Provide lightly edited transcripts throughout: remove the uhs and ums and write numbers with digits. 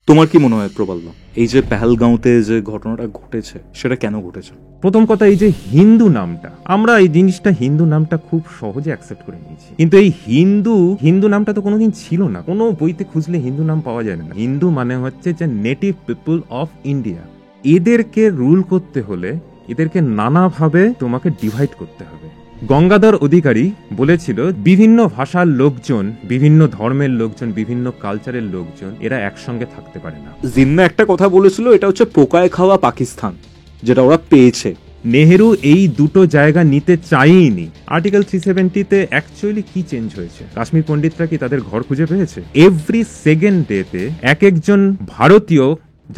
তোমার কি মনে হয় প্রবল, এই যে পেহেলগাঁওতে যে ঘটনাটা ঘটেছে সেটা কেন ঘটেছে? প্রথম কথা, এই যে হিন্দু নামটা, আমরা এই জিনিসটা হিন্দু নামটা খুব সহজে অ্যাকসেপ্ট করে নিয়েছি, কিন্তু এই হিন্দু নামটা তো কোনোদিন ছিল না। কোনো বইতে খুঁজলে হিন্দু নাম পাওয়া যায় না। হিন্দু মানে হচ্ছে যে নেটিভ পিপল অফ ইন্ডিয়া। এদেরকে রুল করতে হলে এদেরকে নানাভাবে তোমাকে ডিভাইড করতে হবে। গঙ্গাধর অধিকারী বলেছিল, বিভিন্ন ভাষার লোকজন, বিভিন্ন ধর্মের লোকজন, বিভিন্ন কালচারের লোকজন এরা একসঙ্গে থাকতে পারে না। জিন্না একটা কথা বলেছিল, এটা হচ্ছে পোকায় খাওয়া পাকিস্তান, যেটা ওরা পেয়েছে। নেহেরু এই দুটো জায়গা নিতে চাইনি। আর্টিকেল 370-তে অ্যাকচুয়ালি কি চেঞ্জ হয়েছে? কাশ্মীর পণ্ডিতরা কি তাদের ঘর খুঁজে পেয়েছে? এভরি সেকেন্ড ডেতে এক একজন ভারতীয়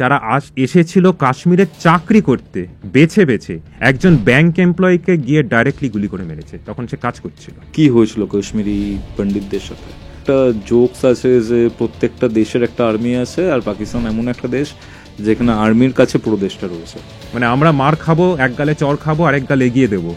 যারা এসেছিল কাশ্মীরে চাকরি করতে, বেছে বেছে একজন ব্যাংক এমপ্লয়িকে গিয়ে ডাইরেক্টলি গুলি করে মেরেছে, তখন সে কাজ করছিল। কি হয়েছিল কাশ্মীরি পণ্ডিতদের সাথে? একটা জোকস আছে যে প্রত্যেকটা দেশের একটা আর্মি আছে, আর পাকিস্তান এমন একটা দেশ যেখানে আর্মির কাছে পুরো দেশটা রয়েছে। মানে আমরা মার খাবো, এক গালে চর খাবো, আরেক গালে এগিয়ে দেবো।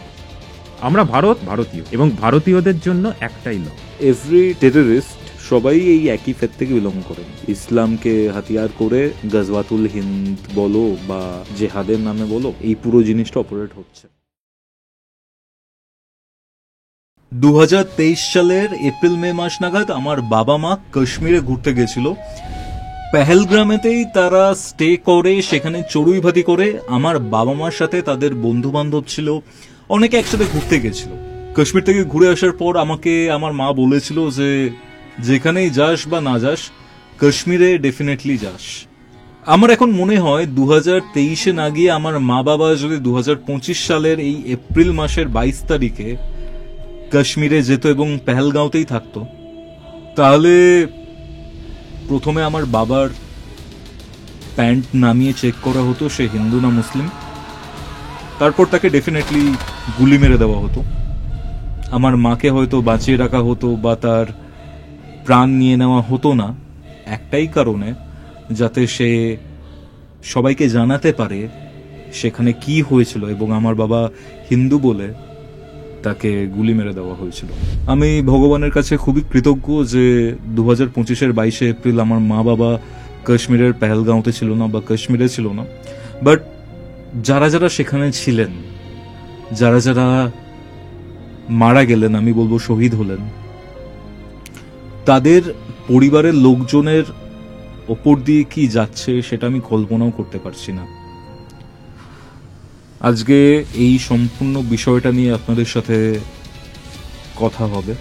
আমরা ভারতীয়, এবং ভারতীয়দের জন্য একটাই ল। এভরি টেররিস্ট সবাই এই একই ফেদ থেকে বিলং করে। ইসলামকে হাতিয়ার করে গজওয়াতুল হিন্দ বলো বা জেহাদের নামে বলো, এই পুরো জিনিসটা অপারেট হচ্ছে। 2023 সালের এপ্রিল মে মাস নাগাদ আমার বাবা মা কাশ্মীরে ঘুরতে গেছিল। পেহেলগ্রামেতেই তারা স্টে করে, সেখানে চড়ুইভাতি করে। আমার বাবা মার সাথে তাদের বন্ধু বান্ধব ছিল, অনেকে একসাথে ঘুরতে গেছিল। কাশ্মীর থেকে ঘুরে আসার পর আমাকে আমার মা বলেছিল যে যেখানেই যাস বা না যাস, কাশ্মীরে ডেফিনেটলি যাস। আমার এখন মনে হয় 2023-এ না গিয়ে আমার মা বাবা যদি 2025 সালের এই এপ্রিল মাসের 22 তারিখে কাশ্মীরে যেত এবং পেহেলগাঁওতেই থাকতো, তাহলে প্রথমে আমার বাবার প্যান্ট নামিয়ে চেক করা হতো সে হিন্দু না মুসলিম। তারপর তাকে ডেফিনেটলি গুলি মেরে দেওয়া হতো। আমার মাকে হয়তো বাঁচিয়ে রাখা হতো বা তার প্রাণ নিয়ে নেওয়া হতো না, একটাই কারণে, যাতে সে সবাইকে জানাতে পারে সেখানে কি হয়েছিল, এবং আমার বাবা হিন্দু বলে তাকে গুলি মেরে দেওয়া হয়েছিল। আমি ভগবানের কাছে খুবই কৃতজ্ঞ যে 2025-এর 22 এপ্রিল আমার মা বাবা কাশ্মীরের পেহেলগাঁওতে ছিল না বা কাশ্মীরে ছিল না। বাট যারা যারা সেখানে ছিলেন, যারা যারা মারা গেলেন, আমি বলবো শহীদ হলেন, তাদের পরিবারের লোকজনের ওপর দিয়ে কি যাচ্ছে সেটা আমি কল্পনাও করতে পারছি না। আজকে এই সম্পূর্ণ বিষয়টা নিয়ে আপনাদের সাথে কথা হবে।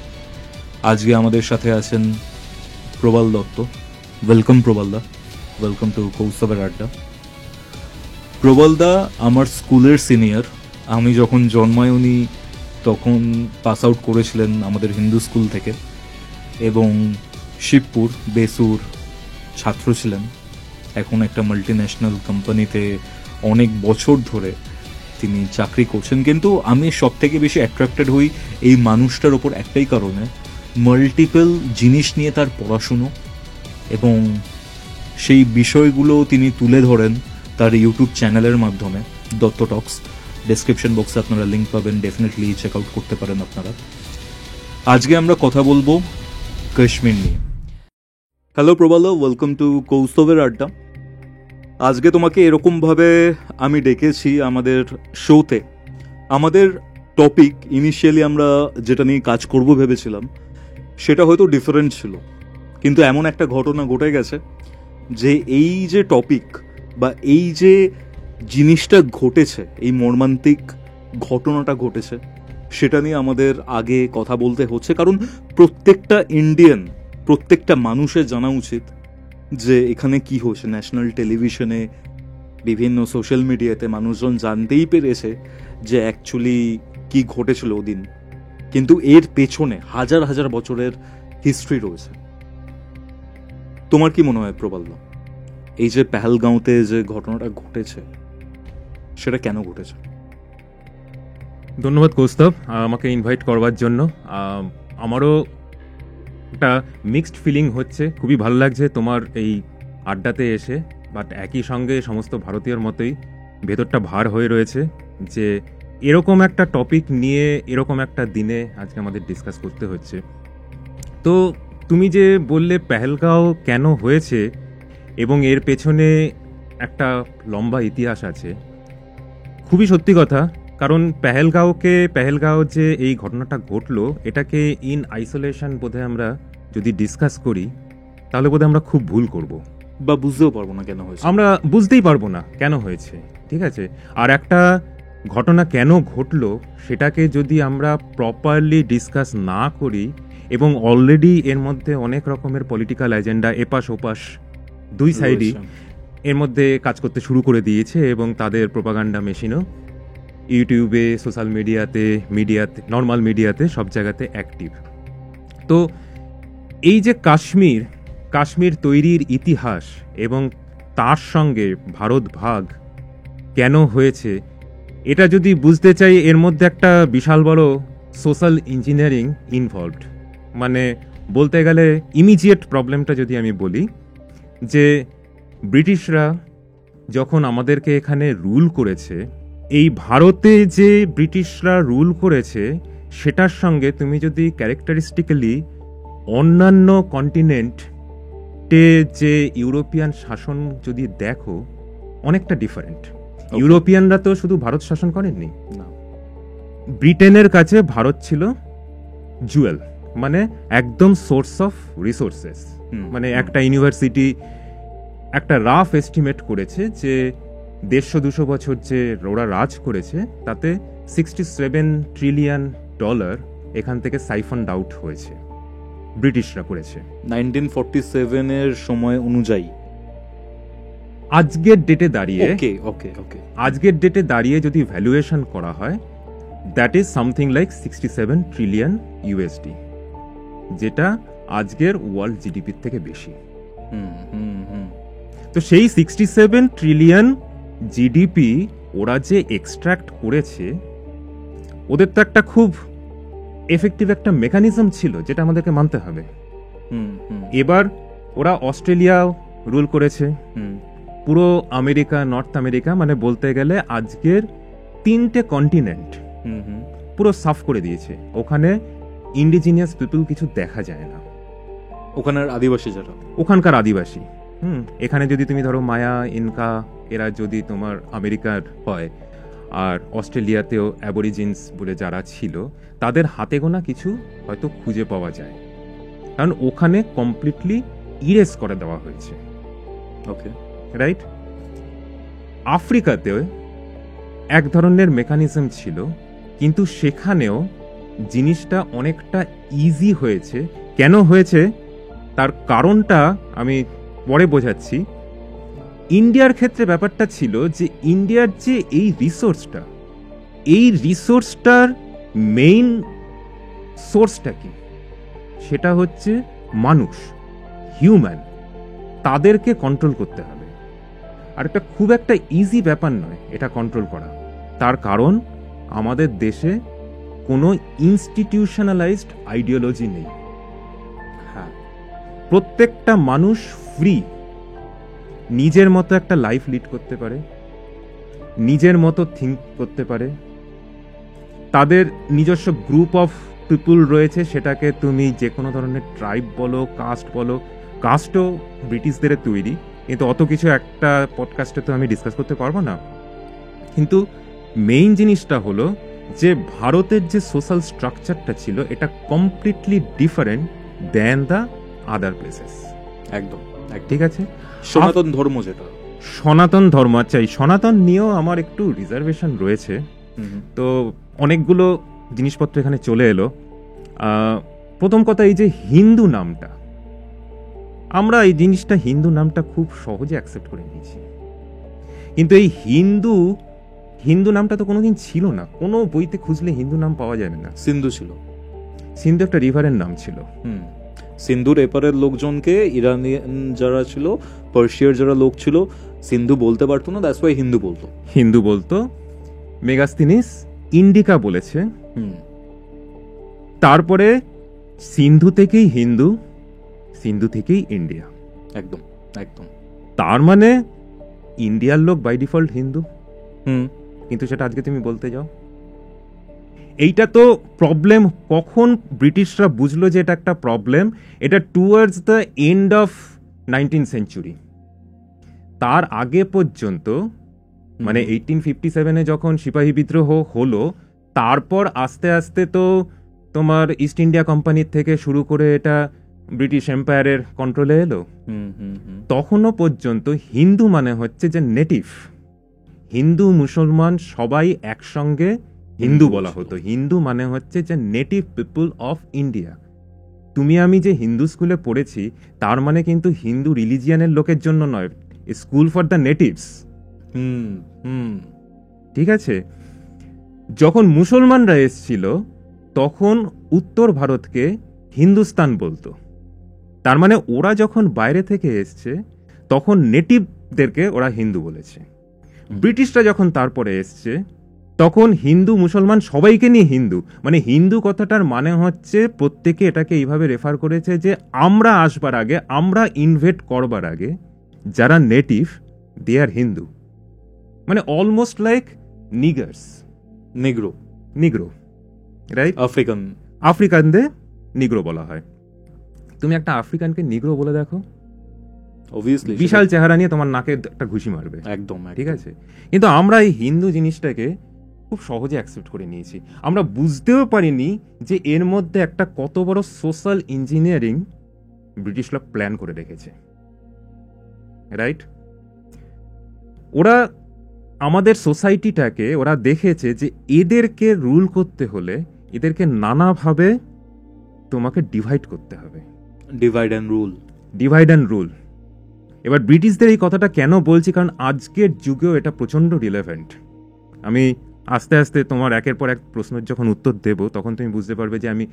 আজকে আমাদের সাথে আছেন প্রবাল দত্ত। ওয়েলকাম প্রবালদা, ওয়েলকাম টু কৌস্তবের আড্ডা। প্রবালদা আমার স্কুলের সিনিয়র। আমি যখন জন্মায় উনি তখন পাস আউট করেছিলেন আমাদের হিন্দু স্কুল থেকে, এবং শিবপুর বেসুর ছাত্র ছিলেন। এখন একটা মাল্টি ন্যাশনাল কোম্পানিতে অনেক বছর ধরে তিনি চাকরি করছেন। কিন্তু আমি সব থেকে বেশি অ্যাট্রাক্টেড হই এই মানুষটার ওপর একটাই কারণে, মাল্টিপল জিনিস নিয়ে তার পড়াশুনো, এবং সেই বিষয়গুলো তিনি তুলে ধরেন তার ইউটিউব চ্যানেলের মাধ্যমে, দত্ত টক্স। ডেসক্রিপশন বক্সে আপনারা লিঙ্ক পাবেন, ডেফিনেটলি চেক আউট করতে পারেন আপনারা। আজকে আমরা কথা বলবো কাশ্মীর নিয়ে। হ্যালো প্রবাল, ওয়েলকাম টু কৌস্তবের আড্ডা। আজকে তোমাকে এরকমভাবে আমি ডেকেছি আমাদের শোতে। আমাদের টপিক ইনিশিয়ালি আমরা যেটা নিয়ে কাজ করব ভেবেছিলাম সেটা হয়তো ডিফারেন্ট ছিল, কিন্তু এমন একটা ঘটনা ঘটে গেছে যে এই যে টপিক বা এই যে জিনিসটা ঘটেছে, এই মর্মান্তিক ঘটনাটা ঘটেছে, সেটা নিয়ে আমাদের আগে কথা বলতে হচ্ছে। কারণ প্রত্যেকটা ইন্ডিয়ান, প্রত্যেকটা মানুষের জানা উচিত যে এখানে কি হয়েছে। ন্যাশনাল টেলিভিশনে, বিভিন্ন সোশ্যাল মিডিয়াতে মানুষজন জানতেই পেরেছে যে অ্যাকচুয়ালি কি ঘটেছিল ওদিন, কিন্তু এর পেছনে হাজার হাজার বছরের হিস্ট্রি রয়েছে। তোমার কি মনে হয় প্রবাল, এই যে পেহেলগাঁওতে যে ঘটনাটা ঘটেছে সেটা কেন ঘটেছে? ধন্যবাদ কৌস্তব আমাকে ইনভাইট করবার জন্য। আমারও একটা মিক্সড ফিলিং হচ্ছে, খুবই ভালো লাগছে তোমার এই আড্ডাতে এসে। বাট একই সঙ্গে সমস্ত ভারতীয়র মতোই ভেতরটা ভার হয়ে রয়েছে যে এরকম একটা টপিক নিয়ে এরকম একটা দিনে আজকে আমাদের ডিসকাস করতে হচ্ছে। তো তুমি যে বললে পেহেলগাঁও কেন হয়েছে, এবং এর পেছনে একটা লম্বা ইতিহাস আছে। খুবই সত্যি কথা, কারণ পেহেলগাঁও যে এই ঘটনাটা ঘটলো, এটাকে ইন আইসোলেশন বোধহয় আমরা যদি ডিসকাস করি তাহলে বোধহয় আমরা খুব ভুল করব, বা বুঝতেও পারবো না কেন হয়েছে। আমরা বুঝতেই পারবো না কেন হয়েছে, ঠিক আছে। আর একটা ঘটনা কেন ঘটলো সেটাকে যদি আমরা প্রপারলি ডিসকাস না করি, এবং অলরেডি এর মধ্যে অনেক রকমের পলিটিক্যাল এজেন্ডা এপাশ ওপাশ দুই সাইডই এর মধ্যে কাজ করতে শুরু করে দিয়েছে, এবং তাদের প্রোপাগান্ডা মেশিনও ইউটিউবে, সোশ্যাল মিডিয়াতে, নর্মাল মিডিয়াতে সব জায়গাতে অ্যাক্টিভ। তো এই যে কাশ্মীর তৈরির ইতিহাস এবং তার সঙ্গে ভারত ভাগ কেন হয়েছে, এটা যদি বুঝতে চাই, এর মধ্যে একটা বিশাল বড় সোশ্যাল ইঞ্জিনিয়ারিং ইনভলভড। মানে বলতে গেলে ইমিডিয়েট প্রবলেমটা যদি আমি বলি, যে ব্রিটিশরা যখন আমাদেরকে এখানে রুল করেছে, এই ভারতে যে ব্রিটিশরা রুল করেছে সেটার সঙ্গে তুমি যদি ক্যারেক্টারিস্টিক্যালি অন্যান্য কন্টিনেন্টে যে ইউরোপিয়ান শাসন যদি দেখো, অনেকটা ডিফারেন্ট। ইউরোপিয়ানরা তো শুধু ভারত শাসন করেননি, না, ব্রিটেনের কাছে ভারত ছিল জুয়েল, মানে একদম সোর্স অফ রিসোর্সেস। মানে একটা ইউনিভার্সিটি একটা রাফ এস্টিমেট করেছে যে 150-200 বছর যে ওরা রাজ করেছে তাতে $67 ট্রিলিয়ন এখান থেকে সাইফন্ড আউট হয়েছে, ব্রিটিশরা করেছে 1947 এর সময় অনুযায়ী। আজকের ডেটে দাঁড়িয়ে ওকে আজকের ডেটে দাঁড়িয়ে যদি ভ্যালুয়েশন করা হয়, that is something like 67 trillion USD, যেটা আজকের ওয়ার্ল্ড জিডিপির থেকে বেশি। তো সেই 67 ট্রিলিয়ন জিডিপি ওরা যে এক্সট্রাক্ট করেছে, ওদের তো একটা খুব এফেক্টিভ একটা মেকানিজম ছিল, যেটা আমাদেরকে মানতে হবে। এবার ওরা অস্ট্রেলিয়া রুল করেছে, পুরো আমেরিকা, নর্থ আমেরিকা, মানে বলতে গেলে আজকের 3টে কন্টিনেন্ট পুরো সাফ করে দিয়েছে। ওখানে ইন্ডিজিনিয়াস পিপল কিছু দেখা যায় না, ওখানকার আদিবাসী। এখানে যদি তুমি ধরো মায়া, ইনকা, এরা যদি তোমার আমেরিকার হয়, আর অস্ট্রেলিয়াতেও অ্যাবরিজিনস বলে যারা ছিল, তাদের হাতে গোনা কিছু হয়তো খুঁজে পাওয়া যায়, কারণ ওখানে কমপ্লিটলি ইরেজ করে দেওয়া হয়েছে। ওকে, রাইট। আফ্রিকাতেও এক ধরনের মেকানিজম ছিল, কিন্তু সেখানেও জিনিসটা অনেকটা ইজি হয়েছে। কেন হয়েছে তার কারণটা আমি পরে বোঝাচ্ছি। ইন্ডিয়ার ক্ষেত্রে ব্যাপারটা ছিল যে ইন্ডিয়ার যে এই রিসোর্সটার মেইন সোর্সটা কি, সেটা হচ্ছে মানুষ, হিউম্যান। তাদেরকে কন্ট্রোল করতে হবে। আর এটা খুব একটা ইজি ব্যাপার নয় এটা কন্ট্রোল করা, তার কারণ আমাদের দেশে কোনো ইনস্টিটিউশনালাইজড আইডিওলজি নেই। হ্যাঁ, প্রত্যেকটা মানুষ ফ্রি, নিজের মতো একটা লাইফ লিড করতে পারে, নিজের মতো থিঙ্ক করতে পারে। তাদের নিজস্ব গ্রুপ অফ পিপুল রয়েছে, সেটাকে তুমি যে কোনো ধরনের ট্রাইব বলো, কাস্ট বলো। কাস্টও ব্রিটিশদের তৈরি, কিন্তু অত কিছু একটা পডকাস্টে তো আমি ডিসকাস করতে পারবো না। কিন্তু মেইন জিনিসটা হলো যে ভারতের যে সোশ্যাল স্ট্রাকচারটা ছিল, এটা completely different than the other places. একদম ঠিক আছে। সনাতন ধর্ম, যেটা সনাতন ধর্ম, আচ্ছা, এই সনাতন নিয়েও আমার একটু রিজার্ভেশন রয়েছে। তো অনেকগুলো জিনিসপত্র এখানে চলে এলো। প্রথম কথা, এই যে হিন্দু নামটা, আমরা এই জিনিসটা হিন্দু নামটা খুব সহজে অ্যাকসেপ্ট করে নিয়েছি, কিন্তু এই হিন্দু নামটা তো কোনোদিন ছিল না। কোনো বইতে খুঁজলে হিন্দু নাম পাওয়া যাবে না। সিন্ধু ছিল, সিন্ধু একটা রিভারের নাম ছিল। সিন্ধুর এপারের লোকজনকে ইরানিয়ান যারা ছিল, পার্সিয়ার যারা লোক ছিল, সিন্ধু বলতে পারতো না, দ্যাটস ওয়াই হিন্দু বলতো। মেগাস্তিনিস ইন্ডিকা বলেছে। তারপরে সিন্ধু থেকেই হিন্দু, সিন্ধু থেকেই ইন্ডিয়া। একদম একদম। তার মানে ইন্ডিয়ার লোক বাই ডিফল্ট হিন্দু। কিন্তু সেটা আজকে তুমি বলতে যাও, এইটা তো প্রবলেম। কখন ব্রিটিশরা বুঝলো যে এটা একটা প্রবলেম? এটা towards the end of 19th century, তার আগে পর্যন্ত মানে 1857-এ যখন সিপাহী বিদ্রোহ হলো, তারপর আস্তে আস্তে তো তোমার ইস্ট ইন্ডিয়া কোম্পানির থেকে শুরু করে এটা ব্রিটিশ এম্পায়ারের কন্ট্রোলে এলো। তখনও পর্যন্ত হিন্দু মানে হচ্ছে যে নেটিভ, হিন্দু মুসলমান সবাই একসঙ্গে হিন্দু বলা হতো। হিন্দু মানে হচ্ছে যে নেটিভ পিপল অফ ইন্ডিয়া। তুমি আমি যে হিন্দু স্কুলে পড়েছি তার মানে কিন্তু হিন্দু রিলিজিয়ানের লোকের জন্য নয়, স্কুল ফর দ্য নেটিভস। ঠিক আছে, যখন মুসলমানরা এসছিল তখন উত্তর ভারতকে হিন্দুস্তান বলতো। তার মানে ওরা যখন বাইরে থেকে এসছে তখন নেটিভদেরকে ওরা হিন্দু বলেছে। ব্রিটিশরা যখন তারপরে এসছে তখন হিন্দু মুসলমান সবাইকে নিয়ে হিন্দু, মানে হিন্দু কথাটার মানে হচ্ছে প্রত্যেকে এটাকে এইভাবে রেফার করেছে যে আমরা আসবার আগে, আমরা ইনভেট করবার আগে যারা নেটিভ দে আর হিন্দু, মানে almost like niggers, negro, right? আফ্রিকানদের নিগ্রো বলা হয়। তুমি একটা আফ্রিকানকে নিগ্রো বলে দেখো, অবভিয়াসলি বিশাল চেহারা নিয়ে তোমার নাকে একটা ঘুষি মারবে, একদম। ঠিক আছে, কিন্তু আমরা এই হিন্দু জিনিসটাকে খুব সহজে অ্যাকসেপ্ট করে নিয়েছি। আমরা বুঝতেও পারিনি যে এর মধ্যে একটা কত বড় সোশ্যাল ইঞ্জিনিয়ারিং ব্রিটিশরা প্ল্যান করে রেখেছে, রাইট? ওরা আমাদের সোসাইটিটাকে ওরা দেখেছে যে এদেরকে রুল করতে হলে এদেরকে নানাভাবে তোমাকে ডিভাইড করতে হবে, ডিভাইড অ্যান্ড রুল। এবার ব্রিটিশদের এই কথাটা কেন বলছি, কারণ আজকের যুগেও এটা প্রচন্ড রিলেভেন্ট। আমি আস্তে আস্তে তোমার একের পর এক প্রশ্নের যখন উত্তর দেব তখন তুমি বুঝতে পারবে যে আমি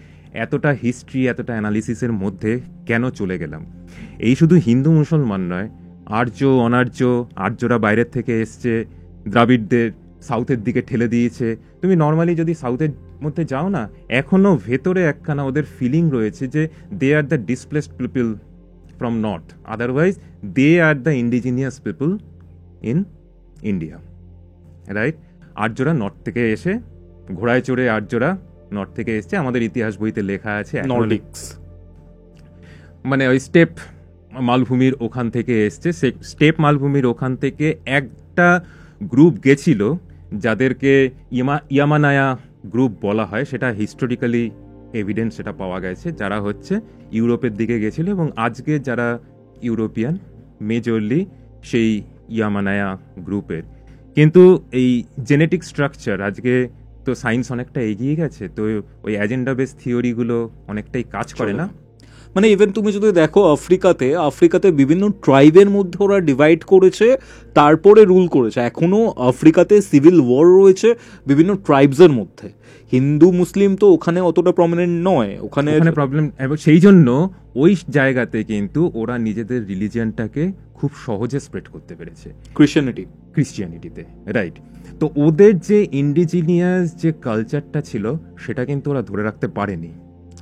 এতটা হিস্ট্রি, এতটা অ্যানালিসিসের মধ্যে কেন চলে গেলাম। এই শুধু হিন্দু মুসলমান নয়, আর্য অনার্য, আর্যরা বাইরের থেকে এসছে, দ্রাবিড়দের সাউথের দিকে ঠেলে দিয়েছে। তুমি নর্মালি যদি সাউথের মধ্যে যাও না, এখনো ভেতরে একখানা ওদের ফিলিং রয়েছে যে they are the displaced people from north, otherwise they are the indigenous people in India, right? আর্যরা নর্থ থেকে এসে, ঘোড়ায় চড়ে আর্যরা নর্থ থেকে এসছে, আমাদের ইতিহাস বইতে লেখা আছে নর্ডিক্স, মানে ওই স্টেপ মালভূমির ওখান থেকে এসছে। স্টেপ মালভূমির ওখান থেকে একটা গ্রুপ গেছিল যাদেরকে ইয়ামানায়া গ্রুপ বলা হয়, সেটা হিস্টোরিক্যালি এভিডেন্স সেটা পাওয়া গেছে, যারা হচ্ছে ইউরোপের দিকে গেছিল। এবং আজকে যারা ইউরোপিয়ান মেজরলি সেই ইয়ামানায়া গ্রুপের। কিন্তু এই জেনেটিক স্ট্রাকচার, আজকে তো সায়েন্স অনেকটা এগিয়ে গেছে, তো ওই অ্যাজেন্ডা বেস থিওরিগুলো অনেকটাই কাজ করে না। মানে ইভেন তুমি যদি দেখো আফ্রিকাতে বিভিন্ন ট্রাইবের মধ্যে ওরা ডিভাইড করেছে, তারপরে রুল করেছে। এখনো আফ্রিকাতে সিভিল ওয়ার রয়েছে বিভিন্ন ট্রাইবসের মধ্যে। হিন্দু মুসলিম তো ওখানে অতটা প্রমিনেন্ট নয়, ওখানে প্রবলেম। এবং সেই জন্য ওই জায়গাতে কিন্তু ওরা নিজেদের রিলিজিয়নটাকে খুব সহজে স্প্রেড করতে পেরেছে ক্রিশ্চিয়ানিটিতে, রাইট? তো ওদের যে ইন্ডিজিনিয়াস যে কালচারটা ছিল সেটা কিন্তু ওরা ধরে রাখতে পারেনি।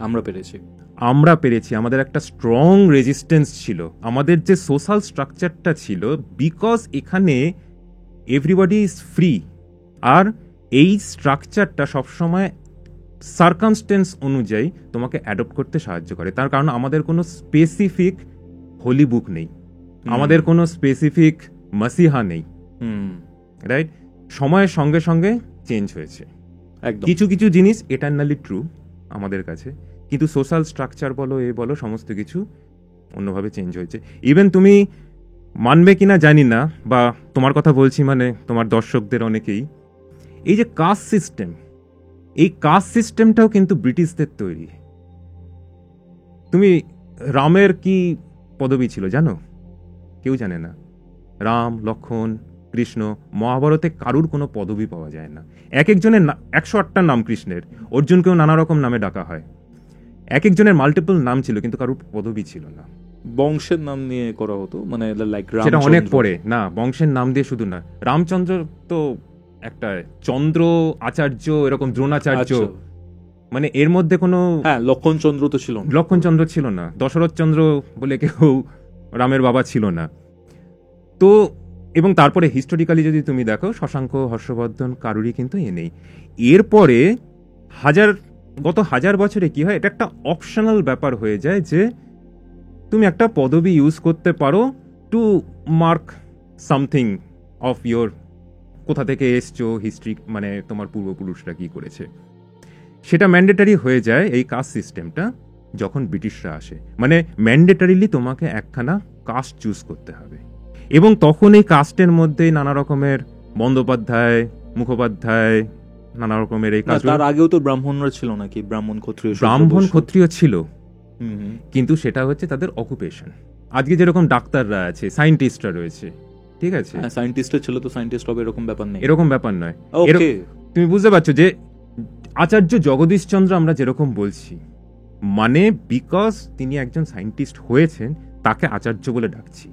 আমরা পেরেছি। আমাদের একটা স্ট্রং রেজিস্ট্যান্স ছিল, আমাদের যে সোশ্যাল স্ট্রাকচারটা ছিল, বিকজ এখানে এভরিবডি ইজ ফ্রি। আর এই স্ট্রাকচারটা সবসময় সার্কামস্টেন্স অনুযায়ী তোমাকে অ্যাডপ্ট করতে সাহায্য করে। তার কারণ আমাদের কোনো স্পেসিফিক হোলি বুক নেই, আমাদের কোনো স্পেসিফিক মাসিহা নেই, রাইট? সময়ের সঙ্গে সঙ্গে চেঞ্জ হয়েছে। কিছু কিছু জিনিস এটারনালি ট্রু আমাদের কাছে, কিন্তু সোশ্যাল স্ট্রাকচার বলো, এ বলো, সমস্ত কিছু অন্যভাবে চেঞ্জ হয়েছে। ইভেন তুমি মানবে কিনা জানি না, বা তোমার কথা বলছি মানে তোমার দর্শকদের অনেকেই, এই যে কাস্ট সিস্টেম, এই কাস্ট সিস্টেমটাও কিন্তু ব্রিটিশদের তৈরি। তুমি রামের কি পদবি ছিল জানো? কেউ জানে না। রাম, লক্ষ্মণ, কৃষ্ণ, মহাভারতে কারুর কোনো পদবি পাওয়া যায় না। এক একজনের 108টা নাম কৃষ্ণের, অর্জুনকেও নানা রকম নামে ডাকা হয়। এক একজনের মাল্টিপল নাম ছিল কিন্তু কারুর পদবি ছিল না। বংশের নাম নিয়ে করা হতো, মানে লাইক সেটা অনেক পরে না, বংশের নাম দিয়ে শুধু না। রামচন্দ্র তো একটা চন্দ্র আচার্য, এরকম দ্রোণাচার্য, মানে এর মধ্যে কোনো লক্ষণচন্দ্র ছিল না, দশরথ চন্দ্র বলে কেউ রামের বাবা ছিল না। তো এবং তারপরে হিস্টোরিক্যালি যদি তুমি দেখো, শশাঙ্ক, হর্ষবর্ধন, কারুরই কিন্তু এ নেই। এরপরে গত 1000 বছরে কি হয়, এটা একটা অপশনাল ব্যাপার হয়ে যায় যে তুমি একটা পদবি ইউজ করতে পারো to mark something of your, কোথা থেকে এসছো, হিস্ট্রি, মানে তোমার পূর্বপুরুষরা কি করেছে, সেটা ম্যান্ডেটারি হয়ে যায় এই কাস্ট সিস্টেমটা যখন ব্রিটিশরা আসে। মানে ম্যান্ডেটারিলি তোমাকে একখানা কাস্ট চুজ করতে হবে, এবং তখন এই কাস্টের মধ্যেই নানা রকমের বন্দ্যোপাধ্যায়, মুখোপাধ্যায়, নানা রকমের এই কাজ। তার আগেও তো ব্রাহ্মণরা ছিল নাকি, ব্রাহ্মণ ক্ষত্রিয় ছিল, হুম, কিন্তু সেটা হচ্ছে তাদের অকুপেশন। আজকে যেরকম ডাক্তাররা আছে, সায়েন্টিস্টরা রয়েছে, ঠিক আছে, সায়েন্টিস্টের ছিল তো সায়েন্টিস্ট হবে, এরকম ব্যাপার নেই, এরকম ব্যাপার নয়। ওকে, তুমি বুঝতে পারছো যে আচার্য জগদীশ চন্দ্র আমরা যেরকম বলছি, মানে বিকজ তিনি একজন সায়েন্টিস্ট হয়েছেন তাকে আচার্য বলে ডাকছি।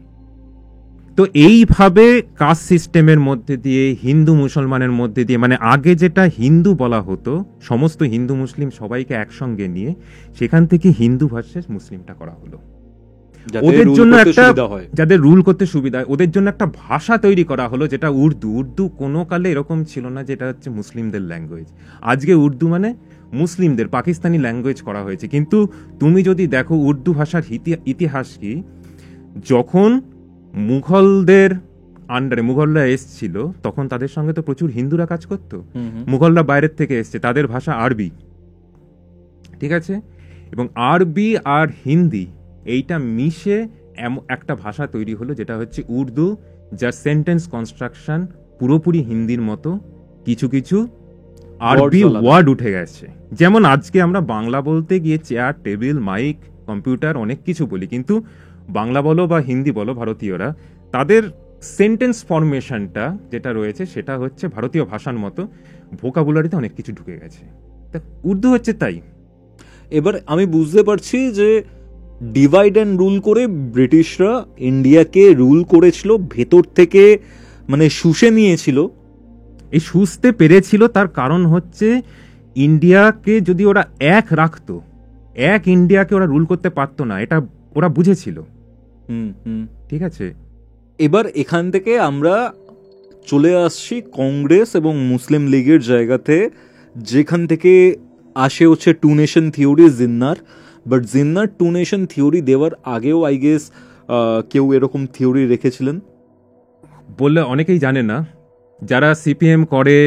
তো এইভাবে কাস্ট সিস্টেমের মধ্যে দিয়ে, হিন্দু মুসলমানের মধ্যে দিয়ে, মানে আগে যেটা হিন্দু বলা হতো, সমস্ত হিন্দু মুসলিম সবাইকে একসঙ্গে নিয়ে, সেখান থেকে হিন্দু ভার্সেস মুসলিমটা করা হলো। ওদের জন্য একটা, যাদের রুল করতে সুবিধা হয়, ওদের জন্য একটা ভাষা তৈরি করা হলো যেটা উর্দু। উর্দু কোনো কালে এরকম ছিল না, যেটা হচ্ছে মুসলিমদের ল্যাঙ্গুয়েজ। আজকে উর্দু মানে মুসলিমদের পাকিস্তানি ল্যাঙ্গুয়েজ করা হয়েছে। কিন্তু তুমি যদি দেখো উর্দু ভাষার ইতিহাস কি, যখন মুঘলদের আন্ডারে মুঘলরা এসছিল, তখন তাদের সঙ্গে তো প্রচুর হিন্দুরা কাজ করতো। মুঘলরা বাইরের থেকে এসছে, তাদের ভাষা আরবি, ঠিক আছে, এবং আরবি আর হিন্দি এইটা মিশে একটা ভাষা তৈরি হলো যেটা হচ্ছে উর্দু, যার সেন্টেন্স কনস্ট্রাকশন পুরোপুরি হিন্দির মতো, কিছু কিছু আরবি ওয়ার্ড উঠে গেছে। যেমন আজকে আমরা বাংলা বলতে গিয়ে চেয়ার, টেবিল, মাইক, কম্পিউটার অনেক কিছু বলি, কিন্তু বাংলা বলো বা হিন্দি বলো, ভারতীয়রা তাদের সেন্টেন্স ফরমেশনটা যেটা রয়েছে সেটা হচ্ছে ভারতীয় ভাষার মতো, ভোকাবুলারিতে অনেক কিছু ঢুকে গেছে। তা উর্দু হচ্ছে তাই। এবার আমি বুঝতে পারছি যে ডিভাইড অ্যান্ড রুল করে ব্রিটিশরা ইন্ডিয়াকে রুল করেছিল ভেতর থেকে, মানে শুষে নিয়েছিল। এই শুষতে পেরেছিল তার কারণ হচ্ছে ইন্ডিয়াকে যদি ওরা এক রাখতো, এক ইন্ডিয়াকে ওরা রুল করতে পারতো না, এটা ওরা বুঝেছিল। ঠিক আছে, এবার এখান থেকে আমরা চলে আসছি কংগ্রেস এবং মুসলিম লীগের জায়গাতে, যেখান থেকে আসে হচ্ছে টু নেশন থিওরি জিন্নার। বাট জিন্নার টু নেশন থিওরি দেওয়ার আগেও আই গেস কেউ এরকম থিওরি রেখেছিলেন বললে অনেকেই জানে না। যারা সিপিএম করে,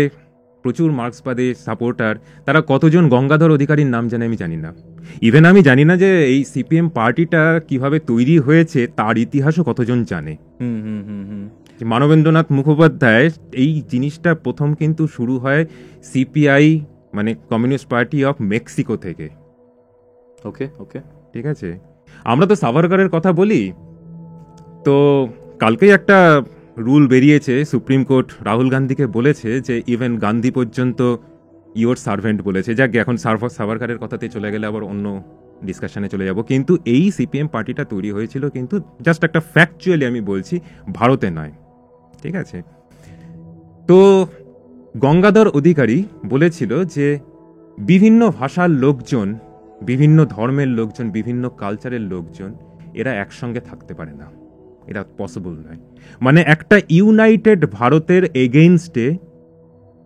প্রচুর মার্ক্সবাদী সাপোর্টার, তারা কতজন গঙ্গাধর অধিকারীর নাম জানে আমি জানি না। ইভেন আমি জানি না যে এই সিপিএম পার্টিটা কিভাবে তৈরি হয়েছে তার ইতিহাসও কতজন জানে। মানবেন্দ্রনাথ মুখোপাধ্যায়, এই জিনিসটা প্রথম কিন্তু শুরু হয় সিপিআই, মানে কমিউনিস্ট পার্টি অফ মেক্সিকো থেকে। ওকে ওকে, ঠিক আছে, আমরা তো সাভারকারের কথা বলি, তো কালকেই একটা রুল বেরিয়েছে, সুপ্রিম কোর্ট রাহুল গান্ধীকে বলেছে যে ইভেন গান্ধী পর্যন্ত ইওর সার্ভেন্ট বলেছে। যাক, এখন সাভারকারের কথাতে চলে গেলে আবার অন্য ডিসকাশনে চলে যাব। কিন্তু এই সিপিএম পার্টিটা তৈরি হয়েছিল কিন্তু জাস্ট একটা ফ্যাকচুয়ালি আমি বলছি, ভারতে নয়। ঠিক আছে, তো গঙ্গাধর অধিকারী বলেছিল যে বিভিন্ন ভাষার লোকজন, বিভিন্ন ধর্মের লোকজন, বিভিন্ন কালচারের লোকজন এরা একসঙ্গে থাকতে পারে না, এটা পসিবল নয়। মানে একটা ইউনাইটেড ভারতের এগেইনস্টে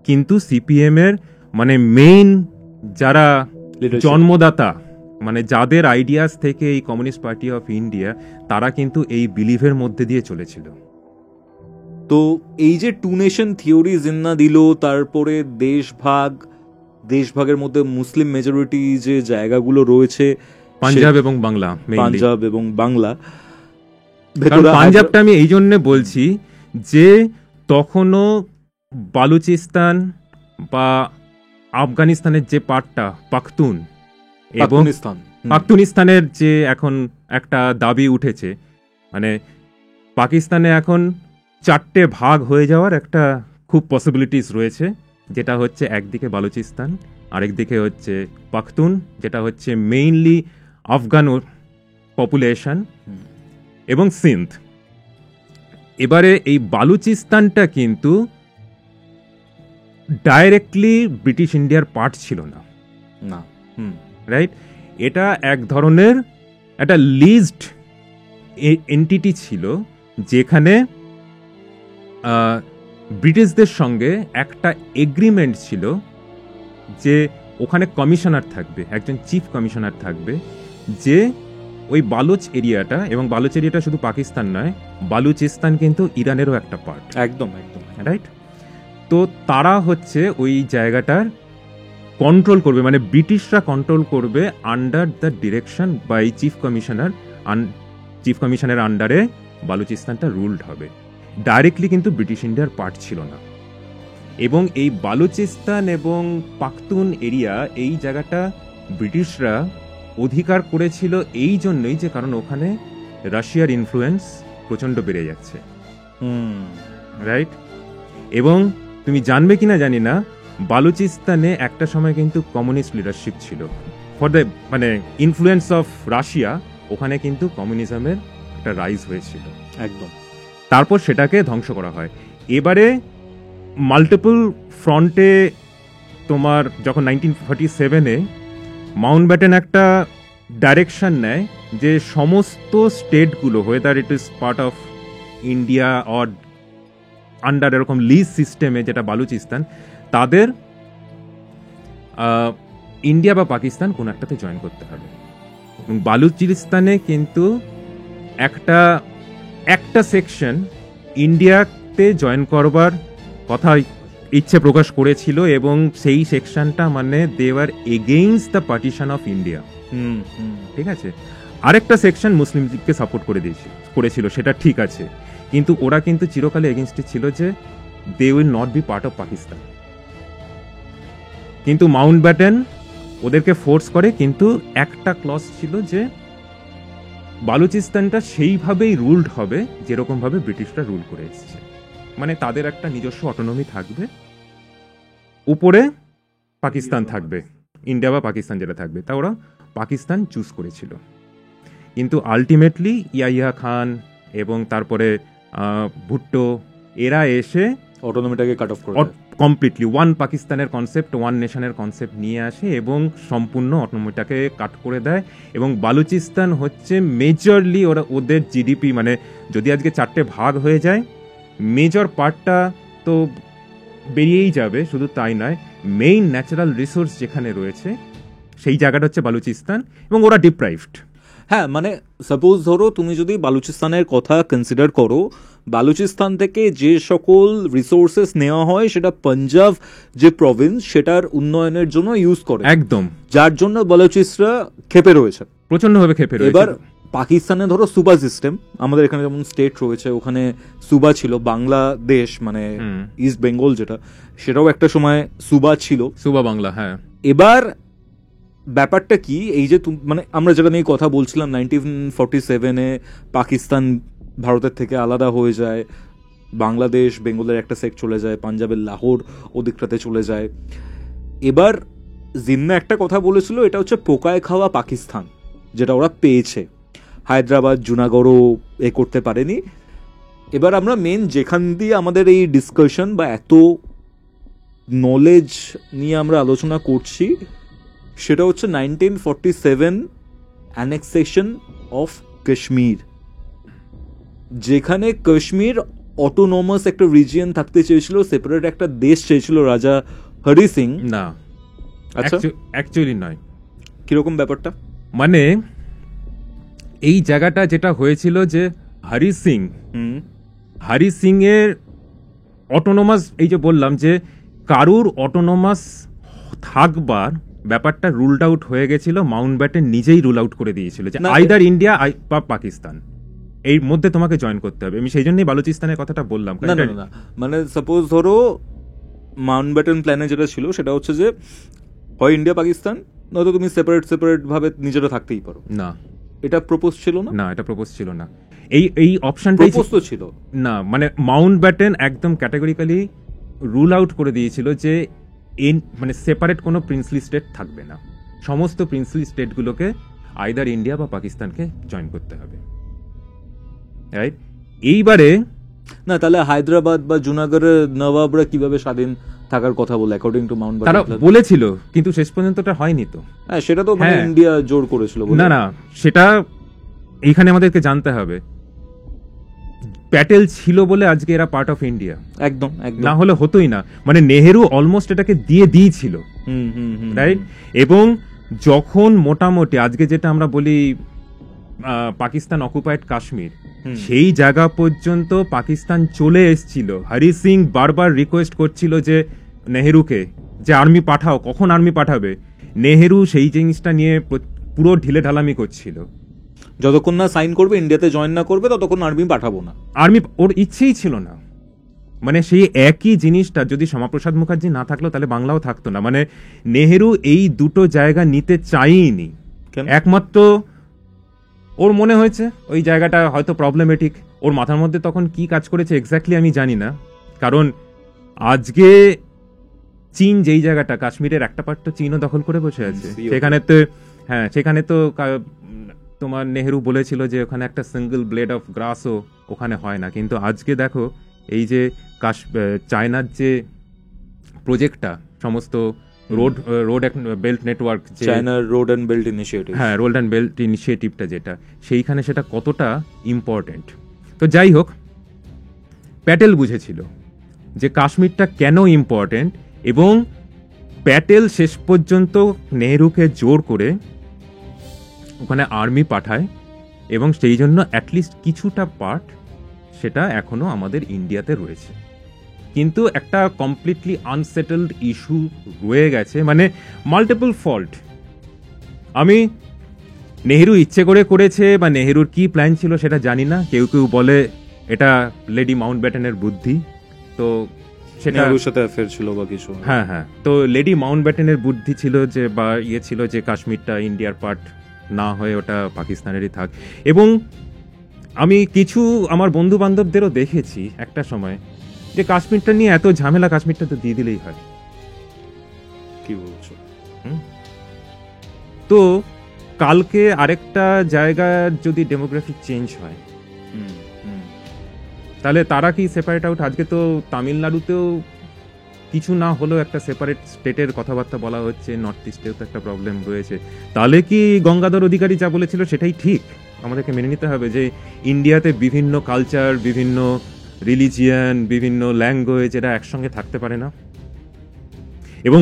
কিন্তু সিপিএম এর মানে মেইন যারা জন্মদাতা, মানে যাদের আইডিয়াস থেকে এই কমিউনিস্ট পার্টি অফ ইন্ডিয়া, তারা কিন্তু এই বিলিভের মধ্যে দিয়ে চলেছিল। তো এই যে টু নেশন থিওরি জিন্না দিল, তারপরে দেশভাগের মধ্যে মুসলিম মেজরিটি যে জায়গাগুলো রয়েছে, পাঞ্জাব এবং বাংলা, পাঞ্জাব এবং বাংলা। পাঞ্জাবটা আমি এই জন্য বলছি যে তখনও বালুচিস্তান বা আফগানিস্তানের যে পার্টটা পাখতুন এবং পাখতুনিস্তানের যে এখন একটা দাবি উঠেছে, মানে পাকিস্তানে এখন 4টে ভাগ হয়ে যাওয়ার একটা খুব পসিবিলিটিস রয়েছে, যেটা হচ্ছে একদিকে বালুচিস্তান, আরেকদিকে হচ্ছে পাখতুন, যেটা হচ্ছে মেইনলি আফগান পপুলেশন, এবং সিন্ধ। এবারে এই বালুচিস্তানটা কিন্তু ডাইরেক্টলি ব্রিটিশ ইন্ডিয়ার পার্ট ছিল না, রাইট? এটা এক ধরনের একটা লিজড এন্টিটি ছিল, যেখানে ব্রিটিশদের সঙ্গে একটা এগ্রিমেন্ট ছিল যে ওখানে কমিশনার থাকবে, একজন চিফ কমিশনার থাকবে, যে ওই বালুচ এরিয়াটা, এবং বালুচ এরিয়াটা শুধু পাকিস্তান নয়, বালুচিস্তান কিন্তু ইরানেরও একটা পার্ট, একদম একদম রাইট? তো তারা হচ্ছে ওই জায়গাটার কন্ট্রোল করবে, মানে ব্রিটিশরা কন্ট্রোল করবে under the direction by chief কমিশনের আন্ডারে বালুচিস্তানটা রুলড হবে। ডাইরেক্টলি কিন্তু ব্রিটিশ ইন্ডিয়ার পার্ট ছিল না। এবং এই বালুচিস্তান এবং পাখতুন এরিয়া, এই জায়গাটা ব্রিটিশরা অধিকার করেছিল এই জন্যই যে কারণ ওখানে রাশিয়ার ইনফ্লুয়েন্স প্রচণ্ড বেড়ে যাচ্ছে, রাইট? এবং তুমি জানবে কিনা জানি না, বালুচিস্তানে একটা সময় কিন্তু কমিউনিস্ট লিডারশিপ ছিল। ফর দ্য মানে ইনফ্লুয়েন্স অফ রাশিয়া, ওখানে কিন্তু কমিউনিজমের একটা রাইজ হয়েছিল একদম। তারপর সেটাকে ধ্বংস করা হয়। এবারে মাল্টিপল ফ্রন্টে তোমার যখন 1947-এ মাউন্টব্যাটেন একটা ডাইরেকশন নেয় যে সমস্ত স্টেটগুলো, whether it is part of India or under এরকম লিজ সিস্টেমে যেটা বালুচিস্তান, তাদের ইন্ডিয়া বা পাকিস্তান কোন একটাতে জয়েন করতে হবে। এবং বালুচিস্তানে কিন্তু একটা সেকশন ইন্ডিয়াতে জয়েন করবার কথা ইচ্ছে প্রকাশ করেছিল, এবং সেই সেকশনটা মানে they were against the partition of India, ঠিক আছে? আরেকটা সেকশন মুসলিম লীগকে সাপোর্ট করেছিল, সেটা ঠিক আছে, কিন্তু ওরা কিন্তু চিরকালে এগেইনস্টে ছিল যে they will not be part of Pakistan. কিন্তু মাউন্টব্যাটেন ওদেরকে ফোর্স করে, কিন্তু একটা ক্লজ ছিল যে বালুচিস্তানটা সেইভাবেই রুলড হবে যেরকম ভাবে ব্রিটিশরা রুল করে এসেছে, মানে তাদের একটা নিজস্ব অটোনমি থাকবে, উপরে পাকিস্তান থাকবে, ইন্ডিয়া বা পাকিস্তান যেটা থাকবে। তা ওরা পাকিস্তান চুজ করেছিল, কিন্তু আলটিমেটলি ইয়াহিয়া খান এবং তারপরে ভুট্টো এরা এসে অটোনমিটাকে কাট অফ করে কমপ্লিটলি ওয়ান পাকিস্তানের কনসেপ্ট, ওয়ান নেশনের কনসেপ্ট নিয়ে আসে এবং সম্পূর্ণ অটোনমিটাকে কাট করে দেয়। এবং বালুচিস্তান হচ্ছে মেজরলি ওদের জিডিপি, মানে যদি আজকে 4টে ভাগ হয়ে যায়, মেজর পার্টটা তো বেরিয়েই যাবে। শুধু তাই নয়, মেইন ন্যাচারাল রিসোর্স যেখানে রয়েছে সেই জায়গাটা হচ্ছে বালুচিস্তান, এবং ওরা ডিপ্রাইভড। হ্যাঁ, মানে সাপোজ ধরো তুমি যদি বালুচিস্তানের কথা কনসিডার করো, বালুচিস্তান থেকে যে সকল রিসোর্সেস নেওয়া হয় সেটা পাঞ্জাব যে প্রভিন্স সেটার উন্নয়নের জন্য ইউজ করে, একদম, যার জন্য বালুচিস্টরা খেপে রয়েছে, প্রচন্ডভাবে খেপে রয়েছে। এবার পাকিস্তানে ধরো সুবা সিস্টেম, আমাদের এখানে যেমন স্টেট রয়েছে, ওখানে সুবা ছিল। বাংলাদেশ মানে ইস্ট বেঙ্গল যেটা, সেটাও একটা সময় সুবা ছিল, সুবা বাংলা। হ্যাঁ, এবার ব্যাপারটা কি, এই যে মানে আমরা যেটা নিয়ে কথা বলছিলাম, 1947-এ পাকিস্তান ভারতের থেকে আলাদা হয়ে যায়, বাংলাদেশ বেঙ্গলের একটা সেক্ট চলে যায়, পাঞ্জাবের লাহোর ওদিকটাতে চলে যায়। এবার জিন্না একটা কথা বলেছিল, এটা হচ্ছে পোকায় খাওয়া পাকিস্তান, যেটা ওরা পেয়েছে। হায়দ্রাবাদ জুনাগড়ও এ করতে পারেনি। এবার আমরা মেন যেখান দিয়ে আমাদের এই ডিসকাশন বা এত নলেজ নিয়ে আমরা আলোচনা করছি, সেটা হচ্ছে 1947 অ্যানেক্সেশন অফ কাশ্মীর, যেখানে কাশ্মীর অটোনমাস একটা রিজিয়ন থাকতে চেয়েছিল, সেপারেট একটা দেশ চেয়েছিল রাজা হরি সিং। না, আচ্ছা, অ্যাকচুয়ালি নয়। কিরকম ব্যাপারটা? মানে এই জায়গাটা যেটা হয়েছিল যে হরি সিং এর অটোনমাস, এই যে বললাম যে কারুর অটোনমাস থাকবার ব্যাপারটা রুলড আউট হয়ে গেছিল, মাউন্টব্যাটেন নিজেই রুল আউট করে দিয়েছিল যে আইদার ইন্ডিয়া বা পাকিস্তান, এই মধ্যে তোমাকে জয়েন করতে হবে। আমি সেই জন্যই বালুচিস্তানের কথাটা বললাম। না, মানে সাপোজ ধরো মাউন্টব্যাটেন প্ল্যানে যেটা ছিল সেটা হচ্ছে যে হয় ইন্ডিয়া পাকিস্তান, নয়তো তুমি সেপারেট ভাবে নিজেরা থাকতেই পারো। না, এটা প্রপোজ ছিল না। না, এটা প্রপোজ ছিল না। এই অপশনটাই প্রপোজ তো ছিল না, মানে মাউন্টব্যাটেন একদম ক্যাটাগরিক্যালি রুল আউট করে দিয়েছিল যে মানে সেপারেট কোনো প্রিন্সলি স্টেট থাকবে না, সমস্ত প্রিন্সলি স্টেটগুলোকে আইদার ইন্ডিয়া বা পাকিস্তানকে জয়েন করতে হবে, রাইট? এইবারে না, তাহলে হায়দ্রাবাদ বা জুনাগড়ের নবাবরা কিভাবে স্বাধীন থাকার কথা বলে অ্যাকর্ডিং টু মাউন্টব্যাটেন? তারা বলেছিল, কিন্তু শেষ পর্যন্ত এটা হয়নি। তো হ্যাঁ, সেটা তো মানে ইন্ডিয়া জোর করেছিল। না, সেটা এইখানে আমাদেরকে জানতে হবে, প্যাটেল ছিল বলে আজকে এরা পার্ট অফ ইন্ডিয়া, একদম, না হলে হতোই না। মানে নেহেরু অলমোস্ট এটাকে দিয়ে দিয়েছিল, রাইট? এবং যখন মোটামুটি আজকে যেটা আমরা বলি পাকিস্তান অকুপাইড কাশ্মীর, সেই জায়গা পর্যন্ত পাকিস্তান চলে এসেছিল। হরি সিং বারবার রিকোয়েস্ট করছিল যে নেহেরুকে যে আর্মি পাঠাও, কখন আর্মি পাঠাবে। নেহেরু সেই জিনিসটা নিয়ে পুরো ঢিলে ঢালামি করছিল, যতক্ষণ না সাইন করবে, ইন্ডিয়াতে জয়েন না করবে, ততক্ষণ আর্মি পাঠাবো না। আর্মি ওর ইচ্ছেই ছিল না। মানে সেই একই জিনিসটা যদি শ্যামাপ্রসাদ মুখার্জি না থাকলো তাহলে বাংলাও থাকতো না। মানে নেহেরু এই দুটো জায়গা নিতে চাইনি, একমাত্র ওর মনে হয়েছে ওই জায়গাটা হয়তো প্রবলেমেটিক। ওর মাথার মধ্যে তখন কি কাজ করেছে এক্স্যাক্টলি আমি জানি না, কারণ আজকে চীন যেই জায়গাটা, কাশ্মীরের একটা পার্ট তো চীনও দখল করে বসে আছে। সেখানে তো সেখানে তো তোমার নেহেরু বলেছিল যে ওখানে একটা সিঙ্গেল ব্লেড অফ গ্রাসও ওখানে হয় না। কিন্তু আজকে দেখো এই যে চায়নার যে প্রজেক্টটা, সমস্ত রোড বেল্ট নেটওয়ার্ক, চায়নার রোড অ্যান্ড বেল্ট ইনিশিয়েটিভ, হ্যাঁ রোড অ্যান্ড বেল্ট ইনিশিয়েটিভটা যেটা, সেইখানে সেটা কতটা ইম্পর্টেন্ট। তো যাই হোক, প্যাটেল বুঝেছিল যে কাশ্মীরটা কেন ইম্পর্টেন্ট, এবং প্যাটেল শেষ পর্যন্ত নেহেরুকে জোর করে ওখানে আর্মি পাঠায়, এবং সেই জন্য অ্যাটলিস্ট কিছুটা পার্ট সেটা এখনো আমাদের ইন্ডিয়াতে রয়েছে। কিন্তু একটা কমপ্লিটলি আনসেটেলড ইস্যু রয়ে গেছে, মানে মাল্টিপল ফল্ট। আমি নেহেরু ইচ্ছে করে করেছে বা নেহেরুর কি প্ল্যান ছিল সেটা জানি না। কেউ কেউ বলে এটা লেডি মাউন্টব্যাটেনের বুদ্ধি, তো সেটা নেহেরুর সাথে অ্যাফেয়ার ছিল বা কিছু। হ্যাঁ হ্যাঁ, তো লেডি মাউন্টব্যাটেনের বুদ্ধি ছিল যে, বা ইয়ে ছিল যে কাশ্মীরটা ইন্ডিয়ার পার্ট না হয়ে ওটা পাকিস্তানেরই থাক। এবং আমি কিছু আমার বন্ধু বান্ধবদেরও দেখেছি একটা সময় যে কাশ্মীরটা নিয়ে এত ঝামেলা, কাশ্মীরটা তো দিয়ে দিলেই হয়। কি বলছো? তো কালকে আরেকটা জায়গার যদি ডেমোগ্রাফিক চেঞ্জ হয়, তাহলে তারা কি সেপারেট আউট? আজকে তো তামিলনাড়ুতেও কিছু না হলেও একটা সেপারেট স্টেটের কথাবার্তা বলা হচ্ছে, নর্থ ইস্টেও তো একটা প্রবলেম রয়েছে। তাহলে কি গঙ্গাধর অধিকারী যা বলেছিল সেটাই ঠিক? আমাদেরকে মেনে নিতে হবে যে ইন্ডিয়াতে বিভিন্ন কালচার, বিভিন্ন রিলিজিয়ান, বিভিন্ন ল্যাঙ্গুয়েজ এরা একসঙ্গে থাকতে পারে না। এবং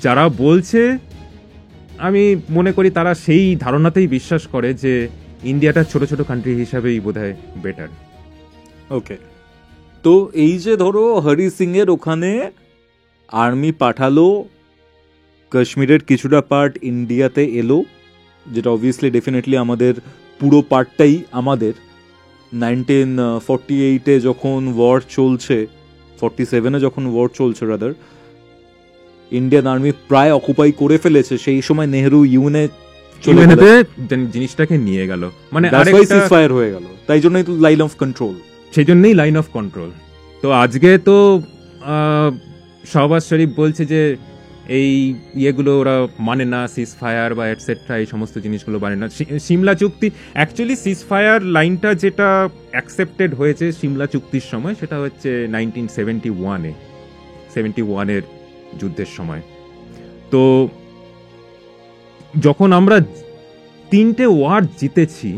যারা বলছে, আমি মনে করি তারা সেই ধারণাতেই বিশ্বাস করে যে ইন্ডিয়াটা ছোট ছোট কান্ট্রি হিসাবেই বোধহয় বেটার। ওকে, তো এই যে ধরো হরি সিং এর ওখানে আর্মি পাঠালো, কাশ্মীরের কিছুটা পার্ট ইন্ডিয়াতে এলো, যেটা অবভিয়াসলি ডেফিনেটলি আমাদের পুরো পার্টটাই আমাদের। 1948-এ যখন ওয়ার চলছে, 47-এ যখন ওয়ার চলছে রাদার, ইন্ডিয়ান আর্মি প্রায় অকুপাই করে ফেলেছে। সেই সময় নেহেরু ইউএনএ জিনিসটাকে নিয়ে গেল, মানে সিজফায়ার হয়ে গেল। তাই জন্যই তো লাইন অফ কন্ট্রোল, সেই জন্যই লাইন অফ কন্ট্রোল। তো আজকে তো শাহবাজ শরীফ বলছে যে এই ইয়েগুলো ওরা মানে না, সিজ ফায়ার বা এটসেট্রা, এই সমস্ত জিনিসগুলো মানে না। সিমলা চুক্তি, অ্যাকচুয়ালি সিজ ফায়ার লাইনটা যেটা অ্যাকসেপ্টেড হয়েছে সিমলা চুক্তির সময়, সেটা হচ্ছে 1971-এর যুদ্ধের সময়। তো যখন আমরা 3টে ওয়ার জিতেছি,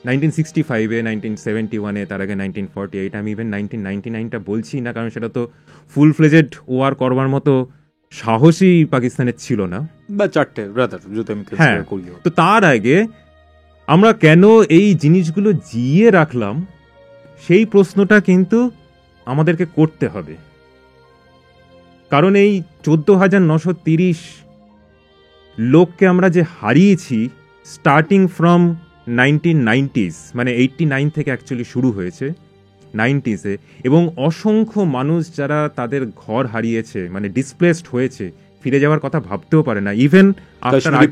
1965-এ, 1971-এ, তার আগে 1948, আমি ইভেন 1999টা বলছি না, কারণ সেটা তো ফুল ফ্লেজেড ওয়ার করবার মতো সাহসী পাকিস্তানের ছিল না, বা 4টে ব্রাদার যদি আমি কনসিডার করি। তো তার আগে আমরা কেন এই জিনিসগুলো জিয়ে রাখলাম, সেই প্রশ্নটা কিন্তু আমাদেরকে করতে হবে। কারণ এই 14,930 লোককে আমরা যে হারিয়েছি স্টার্টিং ফ্রম 1990s, মানে 89 থেকে অ্যাকচুয়ালি শুরু হয়েছে 90s-এ, এবং অসংখ্য মানুষ যারা তাদের ঘর হারিয়েছে, মানে ডিসপ্লেসড হয়েছে, ফিরে যাওয়ার কথা ভাবতেও পারে না। ইভেন